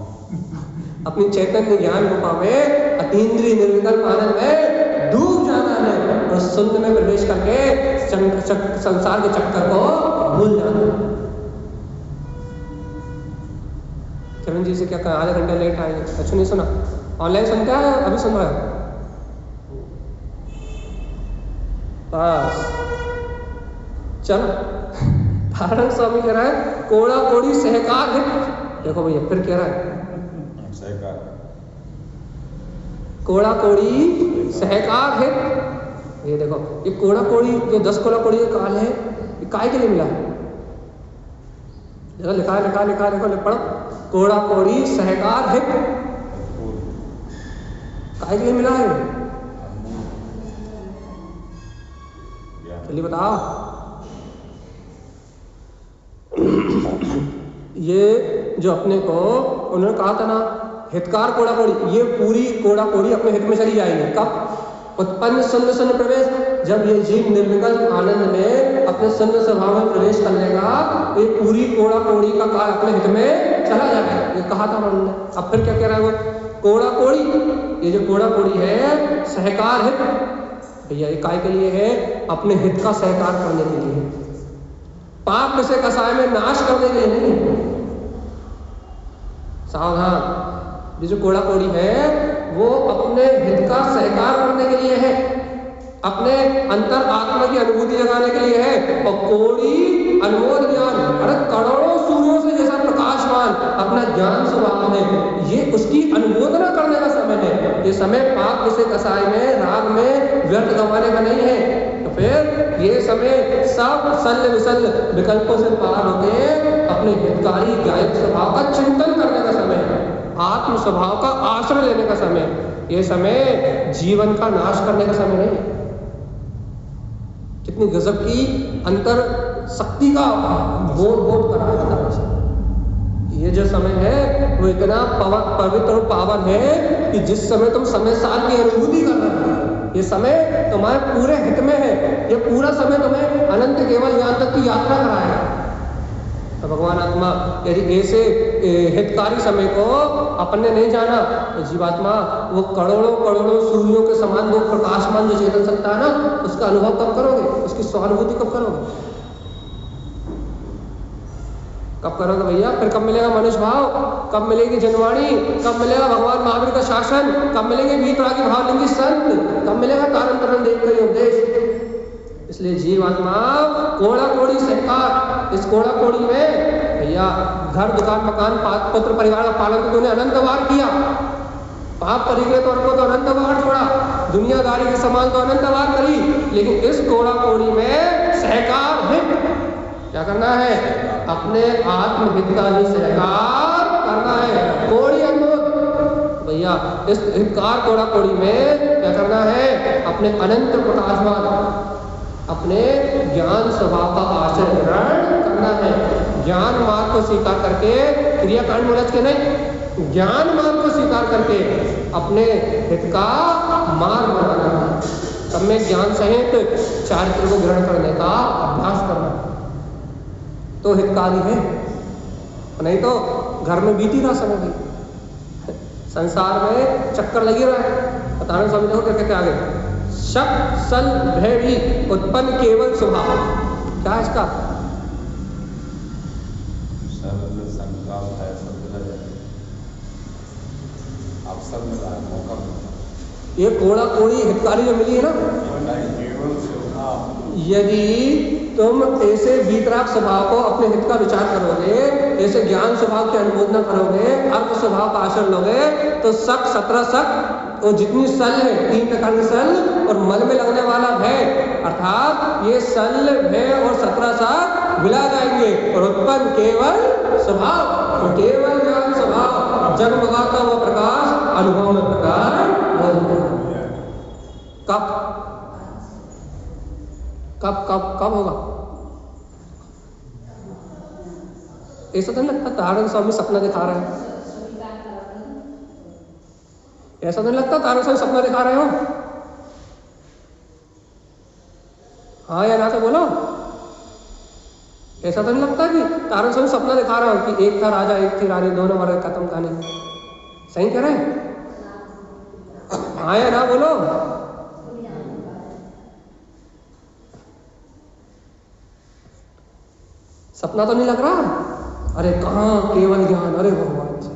अपनी चैतन्य ज्ञान गुफा में अतीन्द्रिय निर्विकल्प आनंद में डूब जाना है, और शून्य में प्रवेश करके संसार के चक्कर को भूल जाना है। चरण जी से क्या कहा, आधे घंटे लेट आएंगे, अच्छा नहीं सुना, ऑनलाइन सुनता है, अभी सुन रहा है बस चलो। तारण स्वामी कह रहा है कोड़ा कोड़ी सहकार हित, देखो भैया फिर कह रहा है सहकार, कोड़ा कोड़ी सहकार हित। ये देखो ये कोड़ा कोड़ी जो 10 कोड़ा कोड़ी का काल है, ये काय के लिए मिला है, देखो लिखा देखो पढ़ो, कोड़ा कोड़ी सहकार हित काय के लिए मिला है, चलिए बताओ। ये जो अपने को उन्होंने कहा था ना हितकार कोड़ा कोड़ी, ये पूरी कोड़ा कोड़ी अपने हित में चली जाएगी कब, उत्पन्न शून्य प्रवेश, जब ये जीव निर्विकल्प आनंद में अपने शून्य स्वभाव में प्रवेश कर लेगा, तो ये पूरी कोड़ा कोड़ी का काल अपने हित में चला जाएगा, ये कहा था उन्होंने। अब फिर क्या कह रहा है वो, कोड़ा कोड़ी, ये जो कोड़ा कोड़ी है सहकार हित, भैया ये काय के लिए है, अपने हित का सहकार करने के लिए, पाप में से कसाय में नाश करने के लिए नहीं। सावधान, ये जो कोड़ा कोड़ी है वो अपने हित का सहकार करने के लिए है, अपने अंतर आत्मा की अनुभूति जगाने के लिए है। और कोड़ी अनमोल ज्ञान, अरे करोड़ों सूर्यों से जैसा प्रकाशमान अपना ज्ञान स्वभाव है, ये उसकी अनुमोदना करने का समय है। ये समय पाप से कसाय में राग में व्यर्थ गंवाने का नहीं है। तो फिर ये समय सब सल्ल विसल्ल विकल्पों से पार होकर अपने हितकारी गायक स्वभाव का चिंतन करने का समय है, आत्म स्वभाव का आश्रय लेने का समय। ये समय जीवन का नाश करने का समय नहीं। कितनी गजब की अंतर शक्ति का बोध करा है। ये जो समय है वो इतना पवित्र और पावन है कि जिस समय तुम समय साल की अनुभूति कर रहे हो, ये समय तुम्हारे पूरे हित में है। ये पूरा समय तुम्हें अनंत केवल ज्ञान तक की यात्रा कराएगा। तो भगवान आत्मा यदि ऐसे हितकारी समय को अपने नहीं जाना तो जीवात्मा वो करोड़ों सूर्यों के समान वो प्रकाशमान जो चेतन सत्ता है ना, उसका अनुभव कब करोगे, उसकी स्वानुभूति कब करोगे, कब करोगे भैया? फिर कब मिलेगा मनुष्य भाव, कब मिलेगी जनवाणी, कब मिलेगा भगवान महावीर का शासन, कब मिलेंगे वीतरागी भावलिंगी संत, कब मिलेगा तारण तरण देव का उपदेश। इसलिए जीवात्मा कोड़ा कोड़ी से कार, इस कोड़ा कोड़ी में भैया घर दुकान मकान पुत्र परिवार का पालन तो उन्हें अनंत बार किया, पाप परिग्रह तो उनको तो अनंत बार छोड़ा, दुनियादारी के समान तो अनंत बार करी, लेकिन इस कोड़ा कोड़ी में सहकार हित क्या करना है? अपने आत्महित का ही सहकार करना है। कोड़ी अनुभव भैया इस हितकार कोड़ा कोड़ी में क्या करना है? अपने अनंत प्रकाशवान अपने ज्ञान स्वभाव का आश्रय ग्रहण करना है। ज्ञान मार्ग को स्वीकार करके क्रियाकांड में उलझ के नहीं, ज्ञान मार्ग को स्वीकार करके अपने हित का मार्ग बनाना है। सब में ज्ञान सहित चारित्र को ग्रहण करने का अभ्यास करना तो हितकारी है, नहीं तो घर में बीती रहा समय भी, संसार में चक्कर लगी रहा है। बताना स्वामी देखो क्या कहते आगे, शक सल भय भी उत्पन्न केवल स्वभाव। क्या है इसका? ये कोड़ा कोड़ी हितकारी जो मिली है ना, यदि तुम ऐसे वीतराग स्वभाव को अपने हित का विचार करोगे, ऐसे ज्ञान स्वभाव की अनुमोदना करोगे, अर्थ स्वभाव का आश्रय लोगे, तो शक 17 शक और जितनी सल है 3 प्रकार की सल और मन में लगने वाला भय, अर्थात ये सल भय और 17 शक मिला जाएंगे और उत्पन्न केवल स्वभाव, और केवल ज्ञान स्वभाव जगमगाता हुआ प्रकाश अनुभव में प्रकाश। कब कब कब कब होगा? ऐसा तो नहीं लगता तारण स्वामी सपना दिखा रहे हैं? ऐसा तो नहीं लगता तारण स्वामी सपना दिखा रहे हो? हाँ या ना तो बोलो। ऐसा तो नहीं लगता कि तारण स्वामी सपना दिखा रहा हो कि एक था राजा एक थी रानी, दोनों मर गए, खत्म कहानी? सही कह रहे हैं? हाँ या ना बोलो। सपना तो नहीं लग रहा? अरे कहाँ केवल ज्ञान, अरे भगवान जी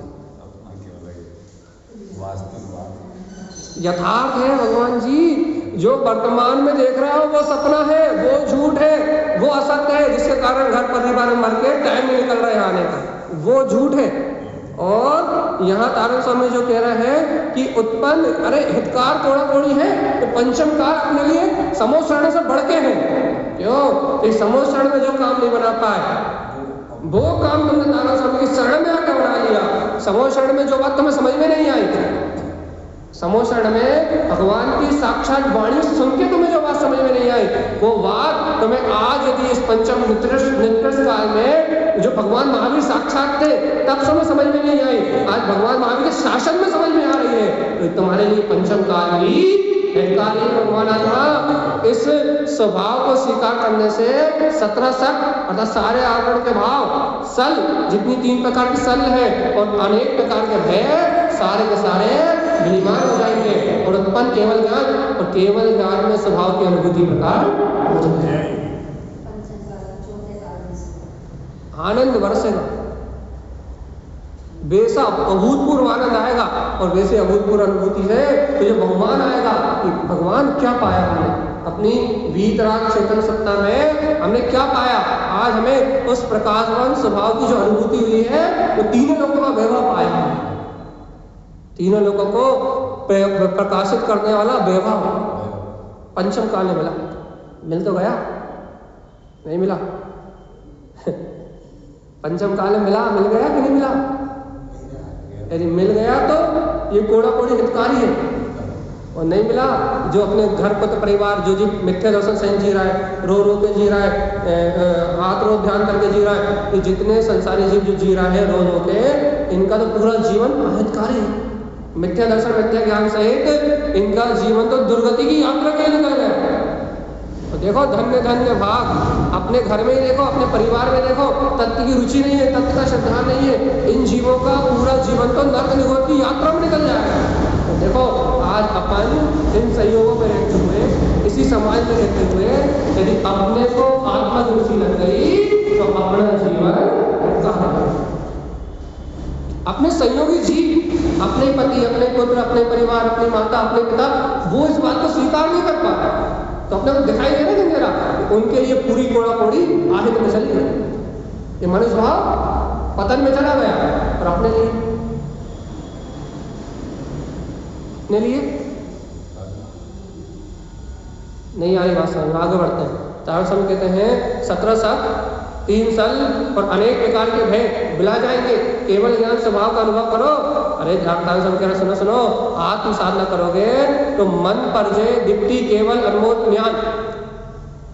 यथार्थ है भगवान जी। जो वर्तमान में देख रहा हो वो सपना है, वो झूठ है, वो असत्य है, जिसके कारण घर परिवार में मर के टाइम नहीं निकल रहा है आने का, वो झूठ है। और यहाँ तारण स्वामी जो कह रहे हैं कि उत्पन्न, अरे हितकार कोड़ा कोड़ी है तो पंचम कार अपने लिए समोषण से बढ़ के है। क्यों? इस समोषण में जो काम नहीं बना पाए वो काम तुमने तारण स्वामी की शरण में आकर बना लिया। समोषण में जो बात तुम्हें समझ में नहीं आई, समोषण में भगवान की साक्षात वाणी सुन के तुम्हें जो बात समझ में नहीं आई, वो बात तुम्हें आज यदि इस पंचम निष्कर्ष काल में जो भगवान महावीर साक्षात थे तब समझ में नहीं आई, आज भगवान महावीर के शासन में समझ में आ रही है। तो तुम्हारे लिए पंचम काल ही भगवान आत्मा इस स्वभाव को स्वीकार करने से 17 शक अर्थात सारे आवरण के भाव, सल जितनी 3 प्रकार की सल है और अनेक प्रकार के भय सारे के सारे विलीमान हो जाएंगे और उत्पन्न केवल ज्ञान, और केवल ज्ञान में स्वभाव की अनुभूति प्रकार आनंद बरसेगा, वैसा अभूतपूर्व आनंद आएगा। और वैसे अभूतपूर्व अनुभूति है तो जो बहुमान आएगा कि भगवान क्या पाया हमने अपनी वीतराग चेतन सत्ता में, हमने क्या पाया। आज हमें उस प्रकाशवान स्वभाव की जो अनुभूति हुई है वो तीनों लोगों का वैभव पाया है, तीनों लोगों को प्रकाशित करने वाला वैभव पंचम काल में मिला। मिल तो गया? नहीं मिला? पंचम काल में मिला, मिल गया कि नहीं मिला? यदि मिल गया तो ये कोड़ा कोड़ी हितकारी है, और नहीं मिला जो अपने घर पत्र परिवार जो जी मिथ्या दर्शन सहित जी रहा है, रो रो के जी रहा है, हाथ रो ध्यान करके जी रहा है, ये जितने संसारी जीव जो जी रहा है रो रो के, इनका तो पूरा जीवन अहितकारी है। मिथ्या दर्शन मिथ्या ज्ञान सहित इनका जीवन तो दुर्गति की यात्रा के लिए निकल गया। तो देखो धन्य धन्य भाग, अपने घर में ही देखो, अपने परिवार में देखो, तत्व की रुचि नहीं है, तत्व का श्रद्धा नहीं है, इन जीवों का पूरा जीवन तो नर्क निगोर की यात्रा में निकल जाएगा। तो देखो आज अपन इन संयोगों में रहते हुए, इसी समाज में रहते हुए यदि अपने को आत्मा की रुचि लग गई तो अपना जीवन कहाँ है? अपने संयोगी जीव, अपने पति, अपने पुत्र, अपने परिवार, अपनी माता, अपने पिता, वो इस बात को स्वीकार नहीं कर पा रहा, तो अपने को दिखाई दे रहा है मेरा उनके लिए पूरी कोड़ा कोड़ी आनंद में चली गई। ये मनुष्य भाव पतन में चला गया और अपने लिए नहीं आ रही बात समझ में, आगे बढ़ते हैं। तारण स्वामी कहते हैं 17 शक 3 सल और अनेक प्रकार के भय बिला जाएंगे, केवल ज्ञान स्वभाव का अनुभव करो। अरे तारण स्वामी कह रहे सुनो सुनो, आत्म साधना करोगे तो मन पर जय दीप्ति केवल अनमोल ज्ञान,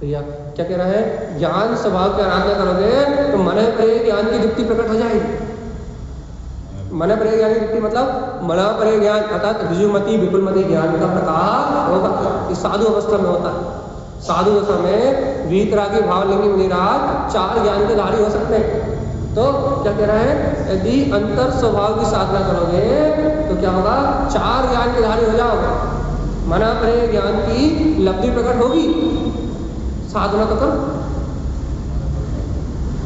भैया क्या कह रहा है, ज्ञान स्वभाव की आराधना करोगे तो मन पर ज्ञान की दीप्ति प्रकट हो जाएगी। मन पर ज्ञान की दीप्ति मतलब मना पर ज्ञान अर्थात ऋजुमति विपुलमति ज्ञान का प्रकाश होगा। इस साधु अवस्था में होता है। साधु अवस्था में वीतरागी भावलिंगी मुनिराज 4 ज्ञान के धारी हो सकते हैं। तो क्या कह रहा है, यदि अंतर स्वभाव की साधना करोगे तो क्या होगा, 4 ज्ञान के धारी हो जाओगे। मना पर ज्ञान की लब्धि प्रकट होगी। साधना तो करो।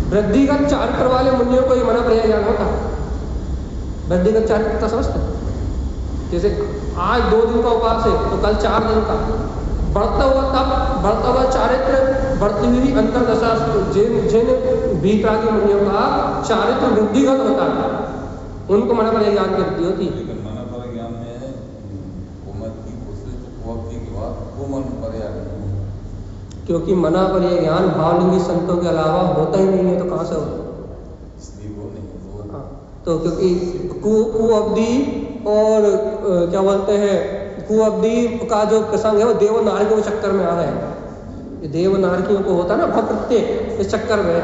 वृद्धिगत चारित्र वाले मुनियों को ये मना पर ज्ञान होता है। वृद्धिगत चारित्र समझते, जैसे आज 2 दिन का उपवास है तो कल 4 दिन का, बढ़ता हुआ चारित्र, बढ़ती हुई अंतरदशा, जिन वीतरागी मुनियों का चारित्र वृद्धिगत होता है उनको मना पर ज्ञान की वृद्धि होती है। लेकिन मना पर ज्ञान में वो मन पर क्योंकि मना पर यह ज्ञान भावलिंगी संतों के अलावा होता ही नहीं है, तो कहाँ से होगा, इसलिए वो नहीं। हाँ, तो क्योंकि कुअब्दी और क्या बोलते हैं, कुअब्दी का जो प्रसंग है वो देव नारकियों के चक्कर में आ रहे हैं। ये देव नारकियों को होता है ना बहुत प्रत्येक इस चक्कर में।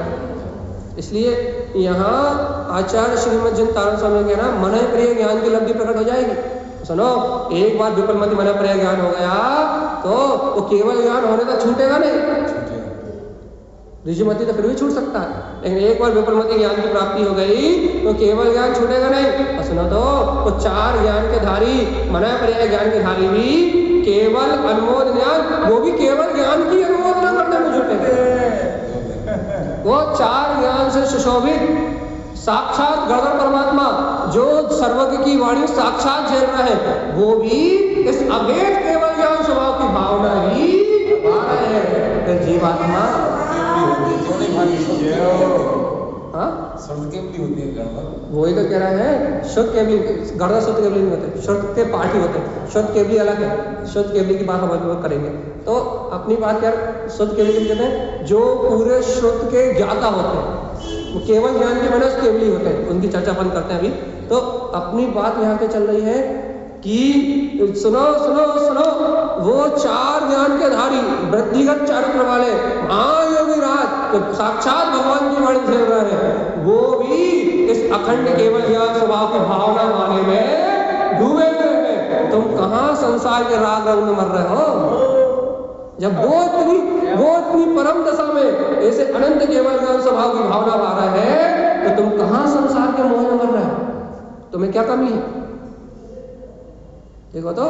इसलिए यहाँ आचार्य श्रीमद जिन तारण स्वामी कह रहा मन प्रिय ज्ञान की लब्धि प्रकट हो जाएगी। सुनो, एक बार विपुलमति मन प्रिय ज्ञान हो गया तो वो केवल ज्ञान होने का छूटेगा नहीं, ऋजुमति तो फिर भी छूट सकता है, लेकिन एक बार विपुलमति ज्ञान की प्राप्ति हो गई तो केवल ज्ञान छूटेगा नहीं। और सुनो तो 4 ज्ञान के धारी, मना पर्याय ज्ञान के धारी भी केवल अनुमोद ज्ञान, वो भी केवल ज्ञान की अनुमोदना करने में जुटे। वो 4 ज्ञान से सुशोभित साक्षात गणधर परमात्मा जो सर्वज्ञ की वाणी साक्षात झेल रहे हैं, वो भी इस अभेद केवल ज्ञान स्वभाव की भावना ही पा रहे हैं। जीवात्मा वही तो कह रहा है, शुद्ध केवली गणधर शुद्ध केवली नहीं होते, शुद्ध के पाठ ही होते हैं। शुद्ध केवली अलग है, शुद्ध केवली की बात हम करेंगे। तो अपनी बात यार, शुद्ध केवली कहते हैं जो पूरे शुद्ध के ज्ञाता होते हैं, वो केवल ज्ञान के मनुष्य केवली होते हैं, उनकी चर्चा अपन करते हैं अभी। तो अपनी बात यहाँ पे चल रही है कि सुनो सुनो सुनो, वो 4 ज्ञान के धारी वृद्धिगत चारित्र वाले महायोगी राज तो साक्षात भगवान की वाणी झेल रहे हैं, वो भी इस अखंड केवल ज्ञान स्वभाव की भावना माने में डूबे हुए हैं। तुम कहाँ संसार के राग रंग में मर रहे हो, जब वो इतनी परम दशा में ऐसे अनंत केवल ज्ञान स्वभाव की भावना पा रहे हैं, तो तुम कहाँ संसार के मोह में मर रहे हो, तुम्हें क्या कमी है। देखो तो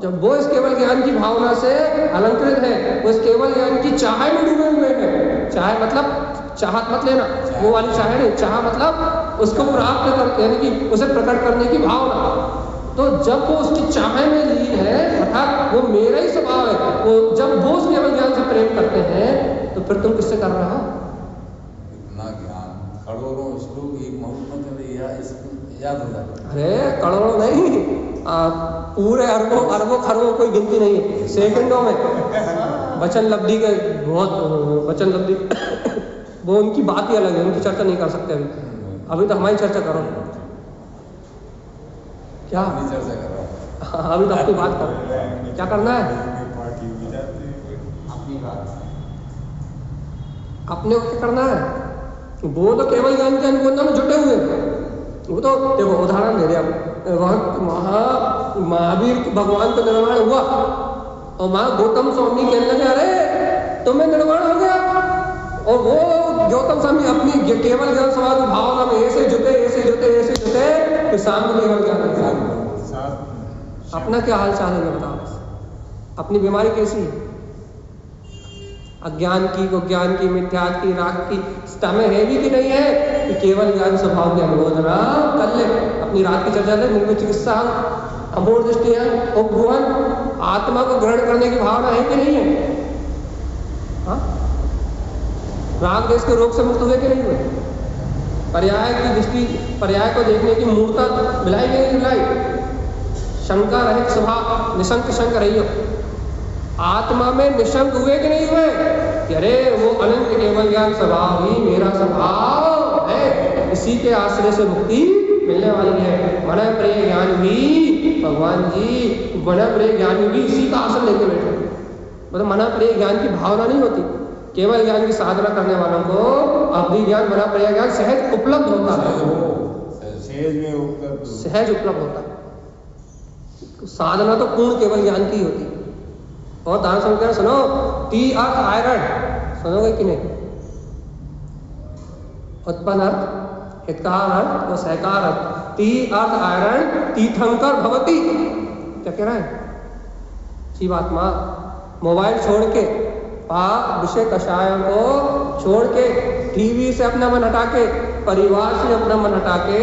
जब वो इस केवल ज्ञान की भावना से अलंकृत है, वो इस केवल ज्ञान की चाह में डूबे हुए हैं। चाह मतलब चाहत मत लेना, वो वाली चाह नहीं, चाह मतलब उसको प्राप्त कर, यानी कि उसे प्रकट करने की भावना। तो जब वो उसकी चाह में लीन है, अर्थात वो मेरा ही स्वभाव है, वो जब वो उस केवल ज्ञान से प्रेम करते हैं, तो फिर तुम किससे कर रहे हो। इतना ज्ञान करोड़ों श्लोक एक मुहूर्त में याद हो जाता। अरे करोड़ों नहीं, पूरे अरबों खरबों कोई गिनती नहीं है, सेकंडों में वचन लब्धि के बहुत वचन लब्धि वो उनकी बात ही अलग है, उनकी चर्चा नहीं कर सकते अभी तो हमारी चर्चा करो। क्या चर्चा कर रहा हूँ, अभी तो अपनी बात करो, क्या करना है अपनी बात, अपने को क्या करना है। वो तो केवल ज्ञान के अनुबंध में जुटे हुए हैं। वो तो देखो उदाहरण दे रहे, वहाँ महावीर भगवान का निर्माण हुआ और वहाँ गौतम स्वामी कहने लगे अरे तुम्हें निर्माण हो गया, और वो गौतम स्वामी अपनी केवल ज्ञान स्वभाव की भावना में ऐसे जुटे कि सामने केवल ज्ञान। अपना क्या हाल चाल है बताओ, अपनी बीमारी कैसी है, अज्ञान की, ज्ञान की, मिथ्यात की, राग की में है भी कि नहीं है कि केवल ज्ञान स्वभाव की अनुमोदना कर ले। अपनी रात की चर्चा ले, निर्मित चिकित्सा, अमूल दृष्टियां, उपभुवन, आत्मा को ग्रहण करने की भावना है कि नहीं है। हाँ राग देश के रोग से मुक्त हुए कि नहीं हुए? पर्याय की दृष्टि, पर्याय को देखने की मूर्ता मिलाई कि नहीं मिलाई? शंका रहित स्वभाव, निशंक शंक रही हो। आत्मा में निशंक हुए कि नहीं हुए? कि अरे वो अनंत केवल ज्ञान स्वभाव ही मेरा स्वभाव है, इसी के आश्रय से मुक्ति मिलने वाली है। मन प्रिय ज्ञान भी भगवान जी, मन प्रिय ज्ञान भी इसी का आश्रय लेके बैठे। मतलब मन प्रिय ज्ञान की भावना नहीं होती। केवल ज्ञान की साधना करने वालों को अवधि ज्ञान, मन प्रिय ज्ञान सहज उपलब्ध होता है, सहज उपलब्ध होता है। साधना तो पूर्ण केवल ज्ञान की होती है। और दान समीकरण सुनो, टी अर्थ आयरन, सुनोगे कि नहीं? उत्पन्न अर्थ, हितकार अर्थ और सहकार अर्थ। टी अर्थ आयरन तीर्थंकर भवती, क्या कह रहा है जीवात्मा? मोबाइल छोड़ के, पाप विषय कषायों को छोड़ के, टीवी से अपना मन हटा के, परिवार से अपना मन हटा के,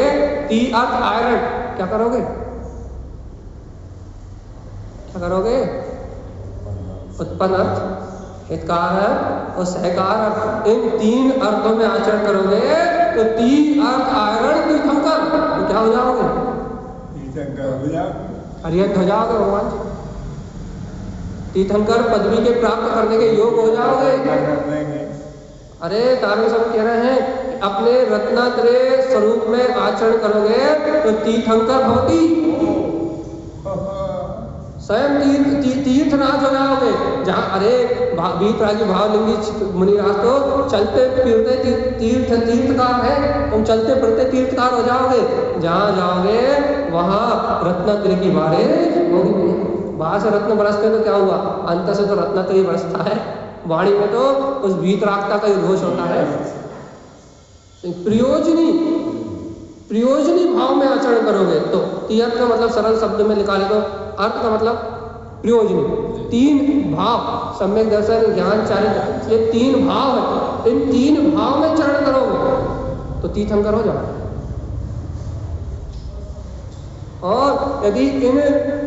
टी अर्थ आयरन क्या करोगे? क्या करोगे? उत्पन्न अर्थ, हितकार अर्थ और सहकार अर्थ, इन तीन अर्थों में आचरण करोगे तो तीन अर्थ आयरन तीर्थंकर, तो क्या हो जाओगे? अरिहंत हो जाओगे भगवान जी। तीर्थंकर पदवी के प्राप्त करने के योग हो जाओगे। अरे तारण सब कह रहे हैं कि अपने रत्नात्रय स्वरूप में आचरण करोगे तो तीर्थंकर भवती, स्वयं तीर्थनाथ हो जाओगे। जहाँ अरे वीतरागी भावलिंगी मुनिराज तो चलते फिरते तीर्थकार है, तुम चलते फिरते तीर्थकार हो जाओगे। जहाँ जाओगे वहाँ रत्नात्रय की बारिश होगी। बाहर से रत्न बरसते तो क्या हुआ, अंतर से तो रत्नात्रय बरसता है। वाणी में तो उस वीतरागता का उद्घोष होता है। प्रयोजनी भाव में आचरण करोगे तो तीर्थ का मतलब सरल शब्द में निकाले तो अर्थ का मतलब प्रयोजनी। तीन भाव, सम्यक दर्शन, ज्ञान, चारित्र, ये तीन भाव है। इन तीन भाव में चरण करोगे तो तीर्थंकर हो जाओगे। और यदि इन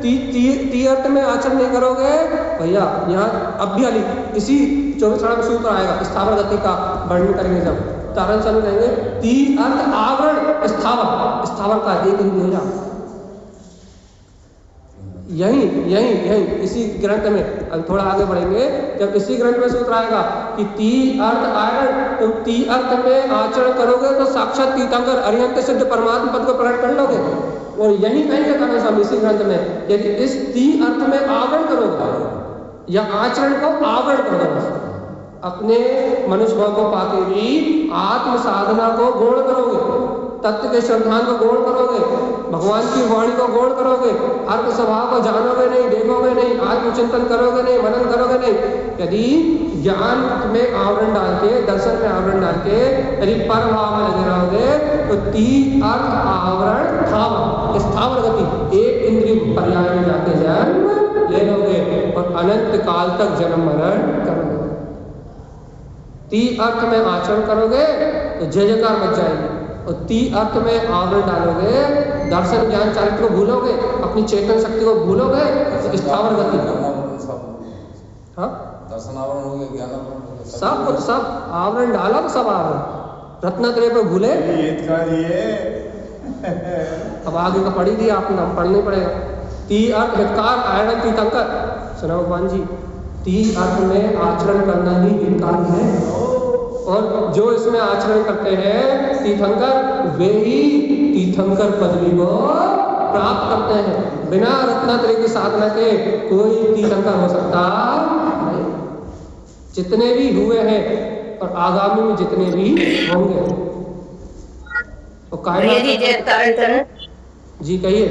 तीर्थ में आचरण नहीं करोगे भैया, यहाँ अभ्याली इसी 24 सूत्र आएगा, स्थावर गति का वर्णन करेंगे जब तारण चालू करेंगे। तीन अर्थ आवरण स्थावर, स्थावर का एक इंद्रिय हो जाओ। यही इसी ग्रंथ में, अब थोड़ा आगे बढ़ेंगे जब इसी ग्रंथ में सूत्र आएगा कि तीन अर्थ आयरण, तुम तीन अर्थ में आचरण करोगे तो साक्षात तीर्थंकर अरिहंत सिद्ध परमात्मा पद को प्रकट कर लोगे। और यही कहेंगे कारण स्वामी इसी ग्रंथ में, यदि इस तीन अर्थ में आवरण करोगे या आचरण को आवरण करोगे, अपने मनुष्य भाव को पाके भी आत्म साधना को गौण करोगे, तत्व के श्रद्धान को गौण करोगे, भगवान की वाणी को गौण करोगे, अर्थ स्वभाव को जानोगे नहीं, देखोगे नहीं, आत्मचिंतन करोगे नहीं, मनन करोगे नहीं। यदि ज्ञान में आवरण डाल के, दर्शन में आवरण डाल के यदि पर भाव में लगे रहोगे तो तीन अर्थ आवरण स्थावर गति, एक इंद्रिय पर्याय में जाके जन्म ले लोगे और अनंत काल तक जन्म मरण करोगे। तीन अर्थ में आचरण करोगे तो जय जयकार मच जाएगी, और तीन अर्थ में आवरण डालोगे, दर्शन ज्ञान चारित्र को भूलोगे, अपनी चेतन शक्ति को भूलोगे तो स्थावर गति। हाँ, दर्शन आवरण हो गया, ज्ञान आवरण हो गया, सब आवरण डाला तो सब आवरण रत्नात्रय पे भूले। अब आगे का पढ़ी दिया आपने, हम पढ़ने पड़ेगा। तीन अर्थ हितकार आयरन तीर्थंकर, सुना भगवान जी, तीन अर्थ में आचरण करना ही हितकार है। और जो इसमें आचरण करते हैं तीर्थंकर, वे ही तीर्थंकर पदवी को प्राप्त करते हैं। बिना रत्नात्रय की साधना के कोई तीर्थंकर हो सकता नहीं। जितने भी हुए हैं और आगामी में जितने भी होंगे। तो जी कहिए।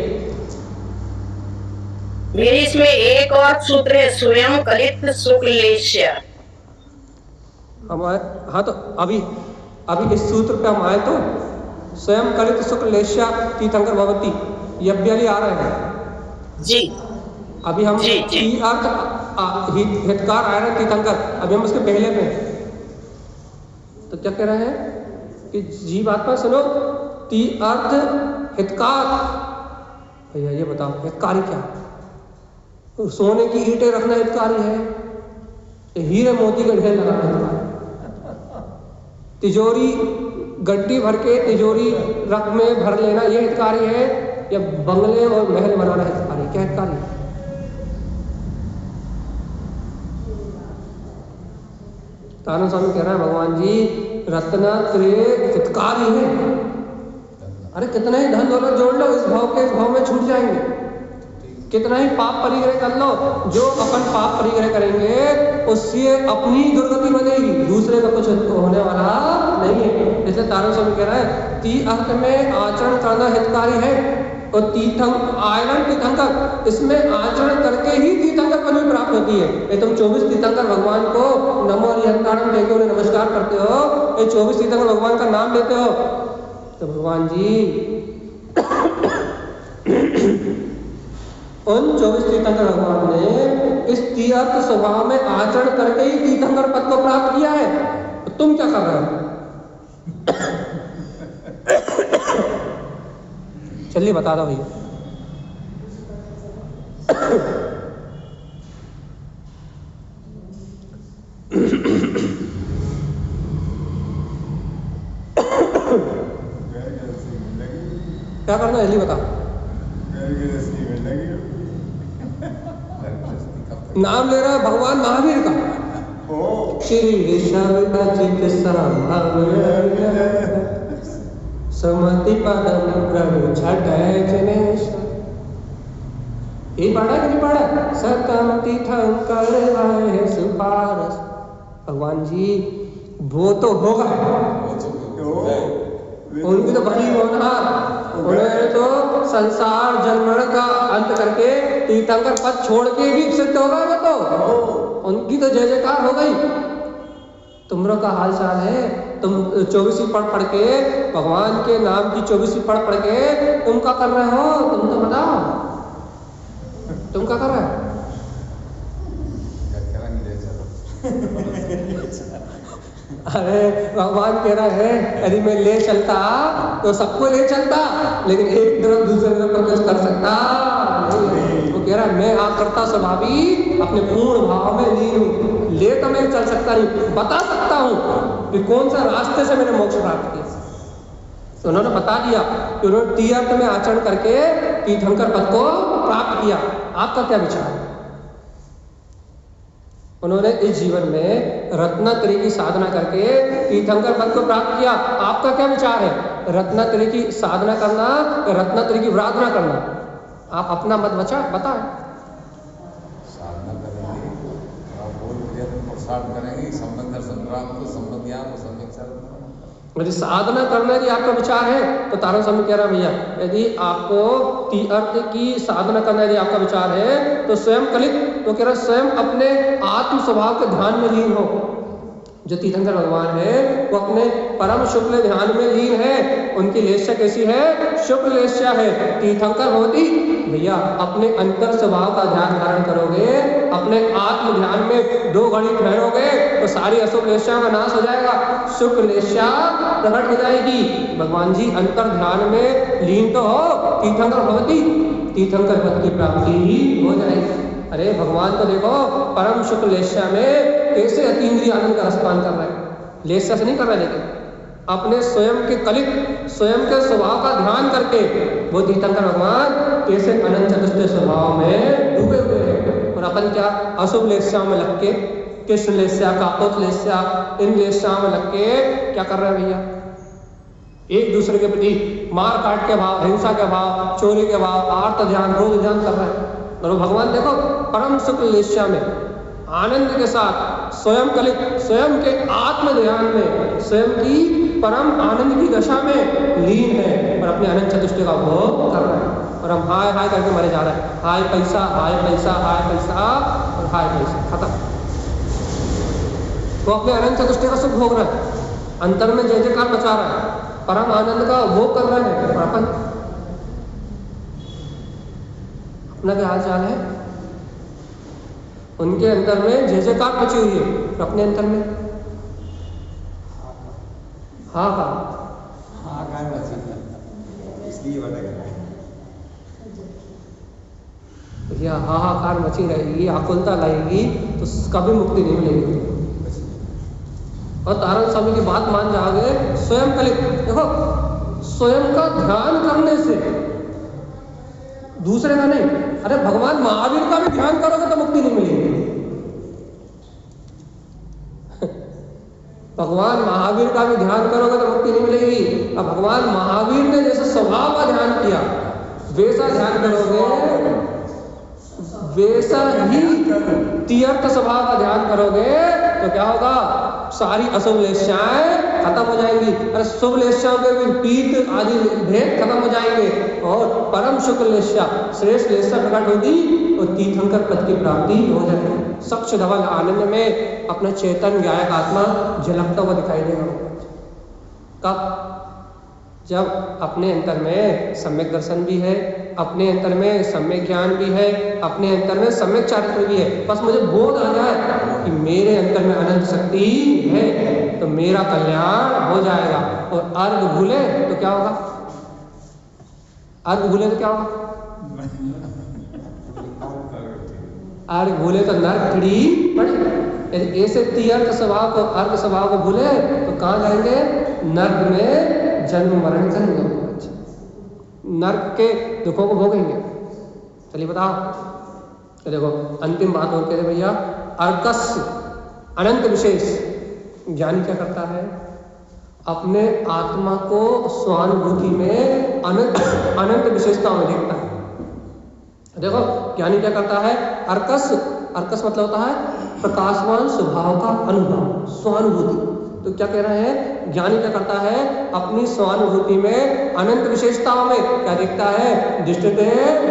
मेरी इसमें एक और सूत्र है, स्वयं कलित शुक्लेश्य। हमारे हाँ, तो अभी इस सूत्र पे हम आए तो स्वयं कलित शुक्लेश्य तीर्थंकर भवती, ये अभी आ रहे हैं जी। अभी हम तीन अर्थ हितकार आयरन तीर्थंकर, अभी हम उसके पहले में। तो क्या कह रहे हैं कि जीवात्मा सुनो, तीन अर्थ हितकार। भैया ये बताओ हितकारी क्या? तो सोने की ईंटें रखना हितकारी है, हीरे मोती का ढेर लगाना हितकारी? तिजोरी गड्डी भर के तिजोरी रख में भर लेना ये हितकारी है, या बंगले और महल बनाना हितकारी? क्या हितकारी? तानू स्वामी कह रहा है भगवान जी रत्नात्रय हितकारी है। अरे कितना ही धन दौलत जोड़ लो, इस भाव के इस भाव में छूट जाएंगे। कितना ही पाप परिग्रह कर लो, जो अपन पाप परिग्रह करेंगे उससे अपनी दुर्गति बनेगी, दूसरे का कुछ होने वाला नहीं है। इसलिए तारू स्वामी कह रहा है तीर्थ में आचरण करना हितकारी है, और तीर्थंकर इसमें आचरण करके ही तीर्थंकर पदवी प्राप्त होती है। ये तुम 24 तीर्थंकर भगवान को नमो हरिहंतारम कहकर उन्हें नमस्कार करते हो, ये 24 तीर्थंकर भगवान का नाम लेते हो, तो भगवान जी उन 24 तीर्थंकर भगवान ने इस तीर्थ स्वभाव में आचरण करके ही तीर्थंकर पद को प्राप्त किया है। तो तुम क्या कर रहे हो? चलिए बता दो भैया। क्या करना है जल्दी बता। नाम ले रहा है भगवान महावीर का। श्री समति पदम प्रभु छठनेश। ये पढ़ा कि नहीं पढ़ा? सतम तीर्थंकर है सुपारस। भगवान जी वो तो होगा, उनकी तो बड़ी होना, उन्होंने तो संसार जन्मण का अंत करके तीर्थंकर पद छोड़ के भी सिद्ध होगा, वो तो उनकी तो जय जयकार हो गई। तुमरो का हाल चाल है, तुम 24 पढ़ के भगवान के नाम की 24 पढ़ के तुम क्या कर रहे हो? तुम तो बताओ, तुम क्या कर रहे हो? अरे भगवान कह रहा है यदि मैं ले चलता तो सबको ले चलता, लेकिन एक तरफ दूसरे तरफ पर कुछ कर सकता नहीं। वो कह रहा है मैं करता स्वभावी अपने पूर्ण भाव में लीन हूँ। ले तो मैं चल सकता नहीं, बता सकता हूँ कि कौन सा रास्ते से मैंने मोक्ष प्राप्त किया। तो उन्होंने बता दिया कि उन्होंने तीर्थ में आचरण करके तीर्थंकर पद को प्राप्त किया। आपका क्या विचार है? उन्होंने इस जीवन में रत्नात्रय की साधना करके तीर्थंकर पद को प्राप्त किया। आपका क्या विचार है? रत्नात्रय की साधना करना या रत्नात्रय की प्रार्थना करना? आप अपना मत बताएं। साधना करेंगे, प्रसाद करेंगे, संबंध दर्शन प्राप्त को संबंध यहाँ को संबंध यदि साधना करना यदि आपका विचार है तो तारण स्वामी कह रहा भैया यदि आपको तीर्थ की साधना करना यदि आपका विचार है तो स्वयं कलित, तो कह रहा स्वयं अपने आत्म स्वभाव के ध्यान में लीन हो। जो तीर्थंकर भगवान है वो अपने परम शुक्ल ध्यान में लीन है। उनकी लेस्या कैसी है? शुक्ल लेस्या है। तीर्थंकर होती भैया अपने अंतर स्वभाव का ध्यान धारण करोगे, अपने आत्म ध्यान में 2 घड़ी ठहरोगे तो सारी अशुभ लेस्या का नाश हो जाएगा, शुक्ल लेस्या प्रकट हो जाएगी। भगवान जी अंतर ध्यान में लीन तो हो, तीर्थंकर होती तीर्थंकर पद की प्राप्ति ही हो जाएगी। अरे भगवान तो देखो परम शुक्ल लेस्या में कैसे अतीन्द्रिय आनंद का रसपान कर रहे हैं। लेस्या से नहीं कर रहे, लेकिन अपने स्वयं के कलित स्वयं के स्वभाव का ध्यान करके वो तीर्थंकर भगवान कैसे अनंत चतुष्टय स्वभाव में डूबे हुए हैं। और अपन क्या अशुभ लेस्याओं में लग के, कृष्ण लेस्या, काकोत लेस्या, इन लेस्याओं में लग के क्या कर रहे हैं भैया? एक दूसरे के प्रति मार काट के भाव, हिंसा के भाव, चोरी के भाव, आर्त ध्यान, रोज ध्यान कर रहे हैं। और भगवान देखो परम शुक्ल लेस्या में आनंद के साथ स्वयं कलित स्वयं के आत्म ध्यान में स्वयं की परम आनंद की दशा में लीन है और अपने अनंत चतुष्टय का भोग कर रहे हैं। और हम हाय हाय करके मरे जा रहे हैं, हाय पैसा, हाय पैसा, हाय पैसा और हाय पैसा, खत्म। वो अपने अनंत चतुष्टय का सुख भोग रहा है, अंतर में जय जयकार मचा रहा है, परम आनंद का भोग कर रहे हैं। और अपन अपना क्या हाल चाल है? उनके अंदर में जय जयकार मची हुई है, अपने अंदर में या हाहाकार मची रहेगी, आकुलता लाएगी तो कभी मुक्ति नहीं मिलेगी। और तारण स्वामी की बात मान जाओगे, स्वयं कलित, देखो स्वयं का ध्यान करने से, दूसरे का नहीं। अरे भगवान महावीर का भी ध्यान करोगे तो मुक्ति नहीं मिलेगी। भगवान महावीर का भी ध्यान करोगे तो मुक्ति नहीं मिलेगी। अब भगवान महावीर ने जैसे स्वभाव का ध्यान किया वैसा ध्यान करोगे, वैसा ही तीर्थ स्वभाव का ध्यान करोगे तो क्या होगा, सारी अशुभ लेस्याएं खत्म हो जाएंगी। अरे शुभ लेस्याओं के भी पीत आदि भेद खत्म हो जाएंगे और परम शुक्ल लेस्या, श्रेष्ठ लेस्या प्रकट होगी और तीर्थंकर पद की प्राप्ति हो जाएगी। स्वच्छ धवल आनंद में अपना चेतन गायक आत्मा झलकता हुआ दिखाई देगा। कब? जब अपने अंतर में सम्यक दर्शन भी है, अपने अंतर में सम्यक ज्ञान भी है, अपने अंतर में सम्यक चारित्र भी है। बस मुझे बोध आ जाए कि मेरे अंतर में अनंत शक्ति है तो मेरा कल्याण हो जाएगा। और अर्घ भूले तो क्या होगा? अर्घ भूले तो क्या होगा? अर्घ भूले तो नर्क खड़ी पड़े। यदि ऐसे तीर्थ स्वभाव को, अर्घ स्वभाव को भूले तो कहाँ जाएंगे? नर्क में जन्म मरण करेंगे, नर्क के दुखों को भोगेंगे। चलिए बताओ। तो देखो अंतिम बात और कहते भैया, अर्कस अनंत विशेष ज्ञानी क्या करता है? अपने आत्मा को स्वानुभूति में अनंत विशेषताओं में देखता है। देखो ज्ञानी क्या करता है? अर्कस, अर्कस मतलब होता है प्रकाशवान स्वभाव का अनुभव, स्वानुभूति। तो क्या कह रहे हैं? ज्ञानी क्या करता है? अपनी स्वानुभूति में अनंत विशेषताओं में क्या देखता है? दृष्टिते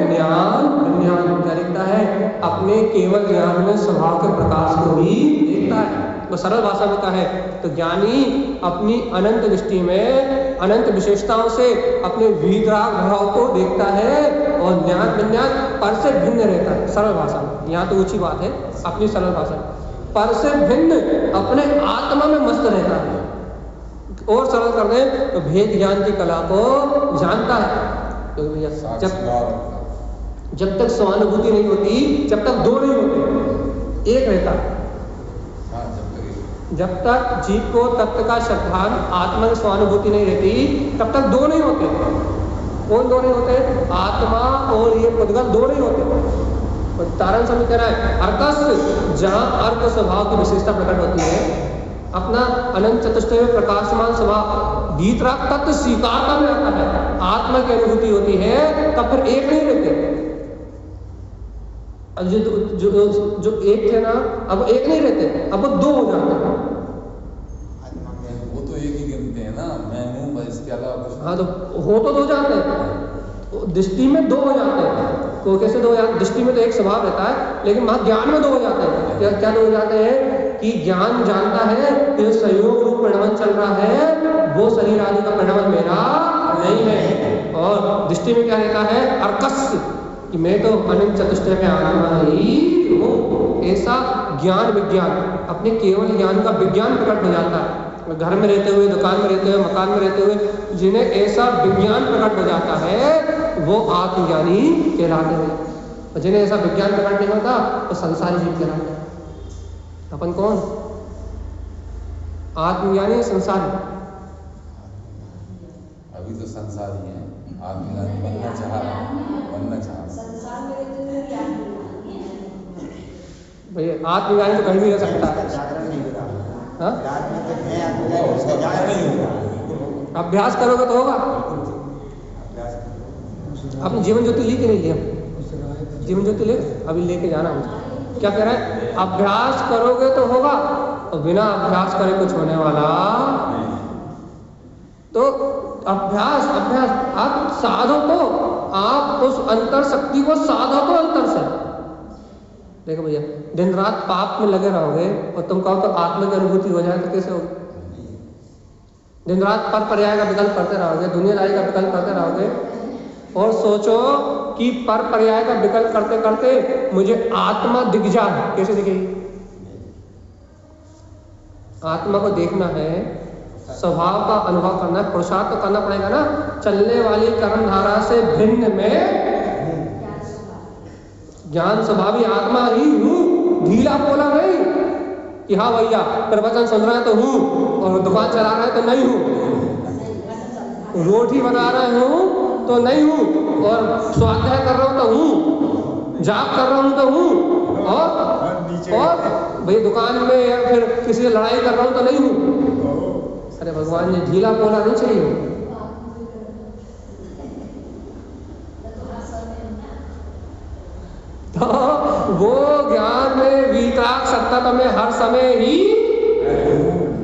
ज्ञान विज्ञान क्या देखता है? अपने केवल ज्ञान में स्वभाव के प्रकाश को भी देखता है। वो सरल भाषा में कहा है तो ज्ञानी अपनी अनंत दृष्टि में अनंत विशेषताओं से अपने वीतराग भाव को देखता है और ज्ञान विज्ञान पर से भिन्न रहता है। सरल भाषा में, यहाँ तो ऊंची बात है अपनी सरल भाषा में, पर से भिन्न अपने आत्मा में मस्त रहता है। और सरल कर दें तो भेद ज्ञान की कला को जानता है। तो भैया जब तक स्वानुभूति नहीं होती, जब तक दो नहीं होते, एक रहता है। जब तक जीव को तत्व का श्रद्धान आत्मा की स्वानुभूति नहीं रहती तब तक दो नहीं होते। कौन दो नहीं होते? आत्मा और ये पुद्गल दो नहीं होते। तारण स्वामी कह रहा है अर्कस, जहाँ अर्क स्वभाव की विशेषता प्रकट होती है, अपना अनंत चतुष्टय प्रकाशमान स्वभाव भीतराग तत्व स्वीकारता में आता है, आत्मा की अनुभूति होती है, तब फिर एक नहीं रहते। अब जो एक थे ना, अब एक नहीं रहते, अब वो दो हो जाते हैं। वो तो एक ही गिनते हैं ना, मैं हूँ बस, इसके अलावा कुछ। हाँ तो हो तो दो जाते हैं, दृष्टि में दो हो जाते हैं। तो कैसे दो हो जाते? दृष्टि में तो एक स्वभाव रहता है, लेकिन वहाँ ज्ञान में दो हो जाते हैं। क्या क्या दो हो जाते हैं? कि ज्ञान जानता है कि संयोग रूप परिणाम चल रहा है, वो शरीर आदि का परिणाम मेरा नहीं है। और दृष्टि में क्या रहता है? अर्कस, कि मैं तो अनंत चतुष्टय में आत्मा ही हूँ। ऐसा ज्ञान विज्ञान, अपने केवल ज्ञान का विज्ञान प्रकट हो जाता है। घर में रहते हुए, दुकान में रहते हुए, मकान में रहते हुए जिन्हें ऐसा विज्ञान प्रकट हो जाता है वो आत्मज्ञानी कहलाते हैं। और जिन्हें ऐसा विज्ञान प्रकट नहीं होता तो संसारी जीव कहलाते हैं। अपन कौन? आत्मज्ञानी, संसारी। अभी तो संसारी है, आत्मज्ञानी बनना चाह भैया आत्मज्ञानी तो कहीं भी रह सकता है। हाँ? अभ्यास करोगे तो होगा। अपनी जीवन ज्योति ली कि नहीं लिया? जीवन ज्योति ले, अभी लेके जाना मुझे। क्या कह रहा है? अभ्यास करोगे तो होगा, और बिना अभ्यास करे कुछ होने वाला। तो अभ्यास आप साधो तो, आप उस अंतर शक्ति को साधो तो अंतर से। देखो भैया, दिन रात पाप में लगे रहोगे और तुम कहो तो आत्मा की अनुभूति हो जाए तो कैसे होगी? दिन रात पर पर्याय का विकल्प करते रहोगे, दुनियादारी का विकल्प करते रहोगे, और सोचो कि पर पर्याय का विकल्प करते करते मुझे आत्मा दिख जाए, कैसे दिखेगी? आत्मा को देखना है, स्वभाव का अनुभव करना है, पुरुषार्थ तो करना पड़ेगा ना। चलने वाली कर्मधारा से भिन्न में ज्ञान स्वभावी आत्मा ही हूँ। ढीला बोला नहीं कि हाँ भैया प्रवचन सुन रहा है तो हूँ, और दुकान चला रहे हैं तो नहीं हूँ, रोटी बना रहे हूँ तो नहीं हूँ, और स्वाध्याय कर रहा हूँ तो हूँ, जाप कर रहा हूँ तो हूँ, और भाई दुकान में या फिर किसी से लड़ाई कर रहा हूँ तो नहीं हूँ। अरे भगवान ने ढीला बोला नहीं चाहिए। तो वो ज्ञान में वितराग सत्ता में हर समय ही,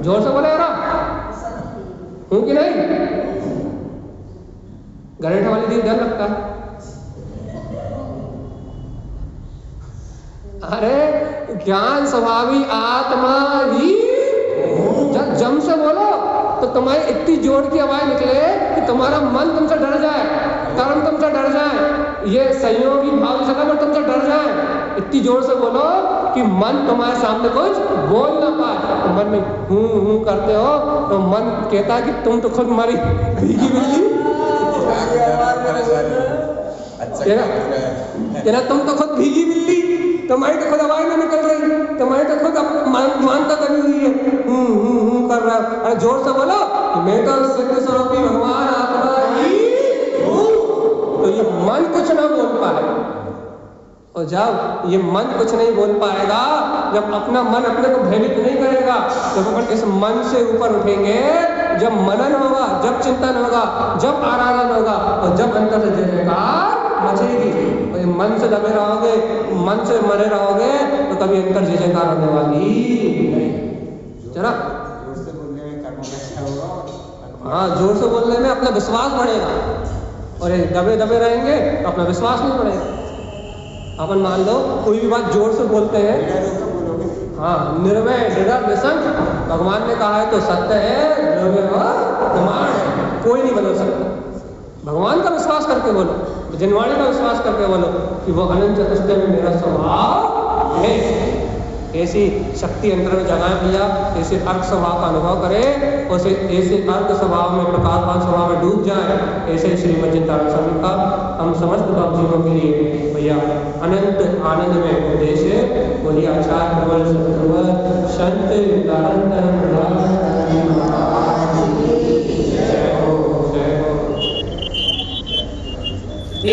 जोर से बोले यार, हूँ कि नहीं? गरेठा वाली दी डर लगता है। अरे ज्ञान स्वभावी आत्मा ही, जब जम से बोलो तो तुम्हारी इतनी जोर की आवाज निकले कि तुम्हारा मन तुमसे डर जाए, कर्म तुमसे डर जाए, ये संयोगी भाव सका पर तुमसे डर जाए। इतनी जोर से बोलो कि मन तुम्हारे सामने कुछ बोल ना पाए। तो मन में हूँ करते हो तो मन कहता है कि तुम तो खुद मरी भीगी बिल्ली, कहना तुम तो खुद भीगी बिल्ली, तुम्हारी तो खुद आवाज में निकल रही, तुम्हारी तो खुद मानता करी हुई है, कर रहा है। अरे जोर से बोलो मैं तो सिद्ध स्वरूपी भगवान आत्मा ही हूँ। तो ये मन कुछ ना बोल पाए, और जब ये मन कुछ नहीं बोल पाएगा, जब अपना मन अपने को भयभीत नहीं करेगा, जब अपन इस मन से ऊपर उठेंगे, जब मनन होगा, जब चिंतन होगा, जब आराधन होगा, और जब अंतर से जयकार मचेगी। तो मन से दबे रहोगे, मन से मरे रहोगे तो कभी अंतर से जयकार होने वाली नहीं। जरा हाँ, जोर से बोलने में अपना विश्वास बढ़ेगा, और दबे दबे रहेंगे तो अपना विश्वास नहीं बढ़ेगा। अपन मान लो कोई भी बात जोर से बोलते हैं, हाँ, निर्भय निडर निसंग भगवान ने कहा है तो सत्य है, निर्भय और प्रमाण है, कोई नहीं बदल सकता। भगवान का विश्वास करके बोलो, जिनवाणी का विश्वास करके बोलो कि वो अनंत चतुष्टय में मेरा स्वभाव है। ऐसी शक्ति अंतर में जगाए भैया, ऐसे अर्क स्वभाव का अनुभव करे, उसे ऐसे अर्क स्वभाव में, प्रकाशवान स्वभाव में डूब जाए। ऐसे श्रीमद् चिंतामणि स्वामी का हम समस्त भक्तजनों के लिए भैया अनंत आनंद में उपदेश है। बोलिए आचार्य प्रबल संत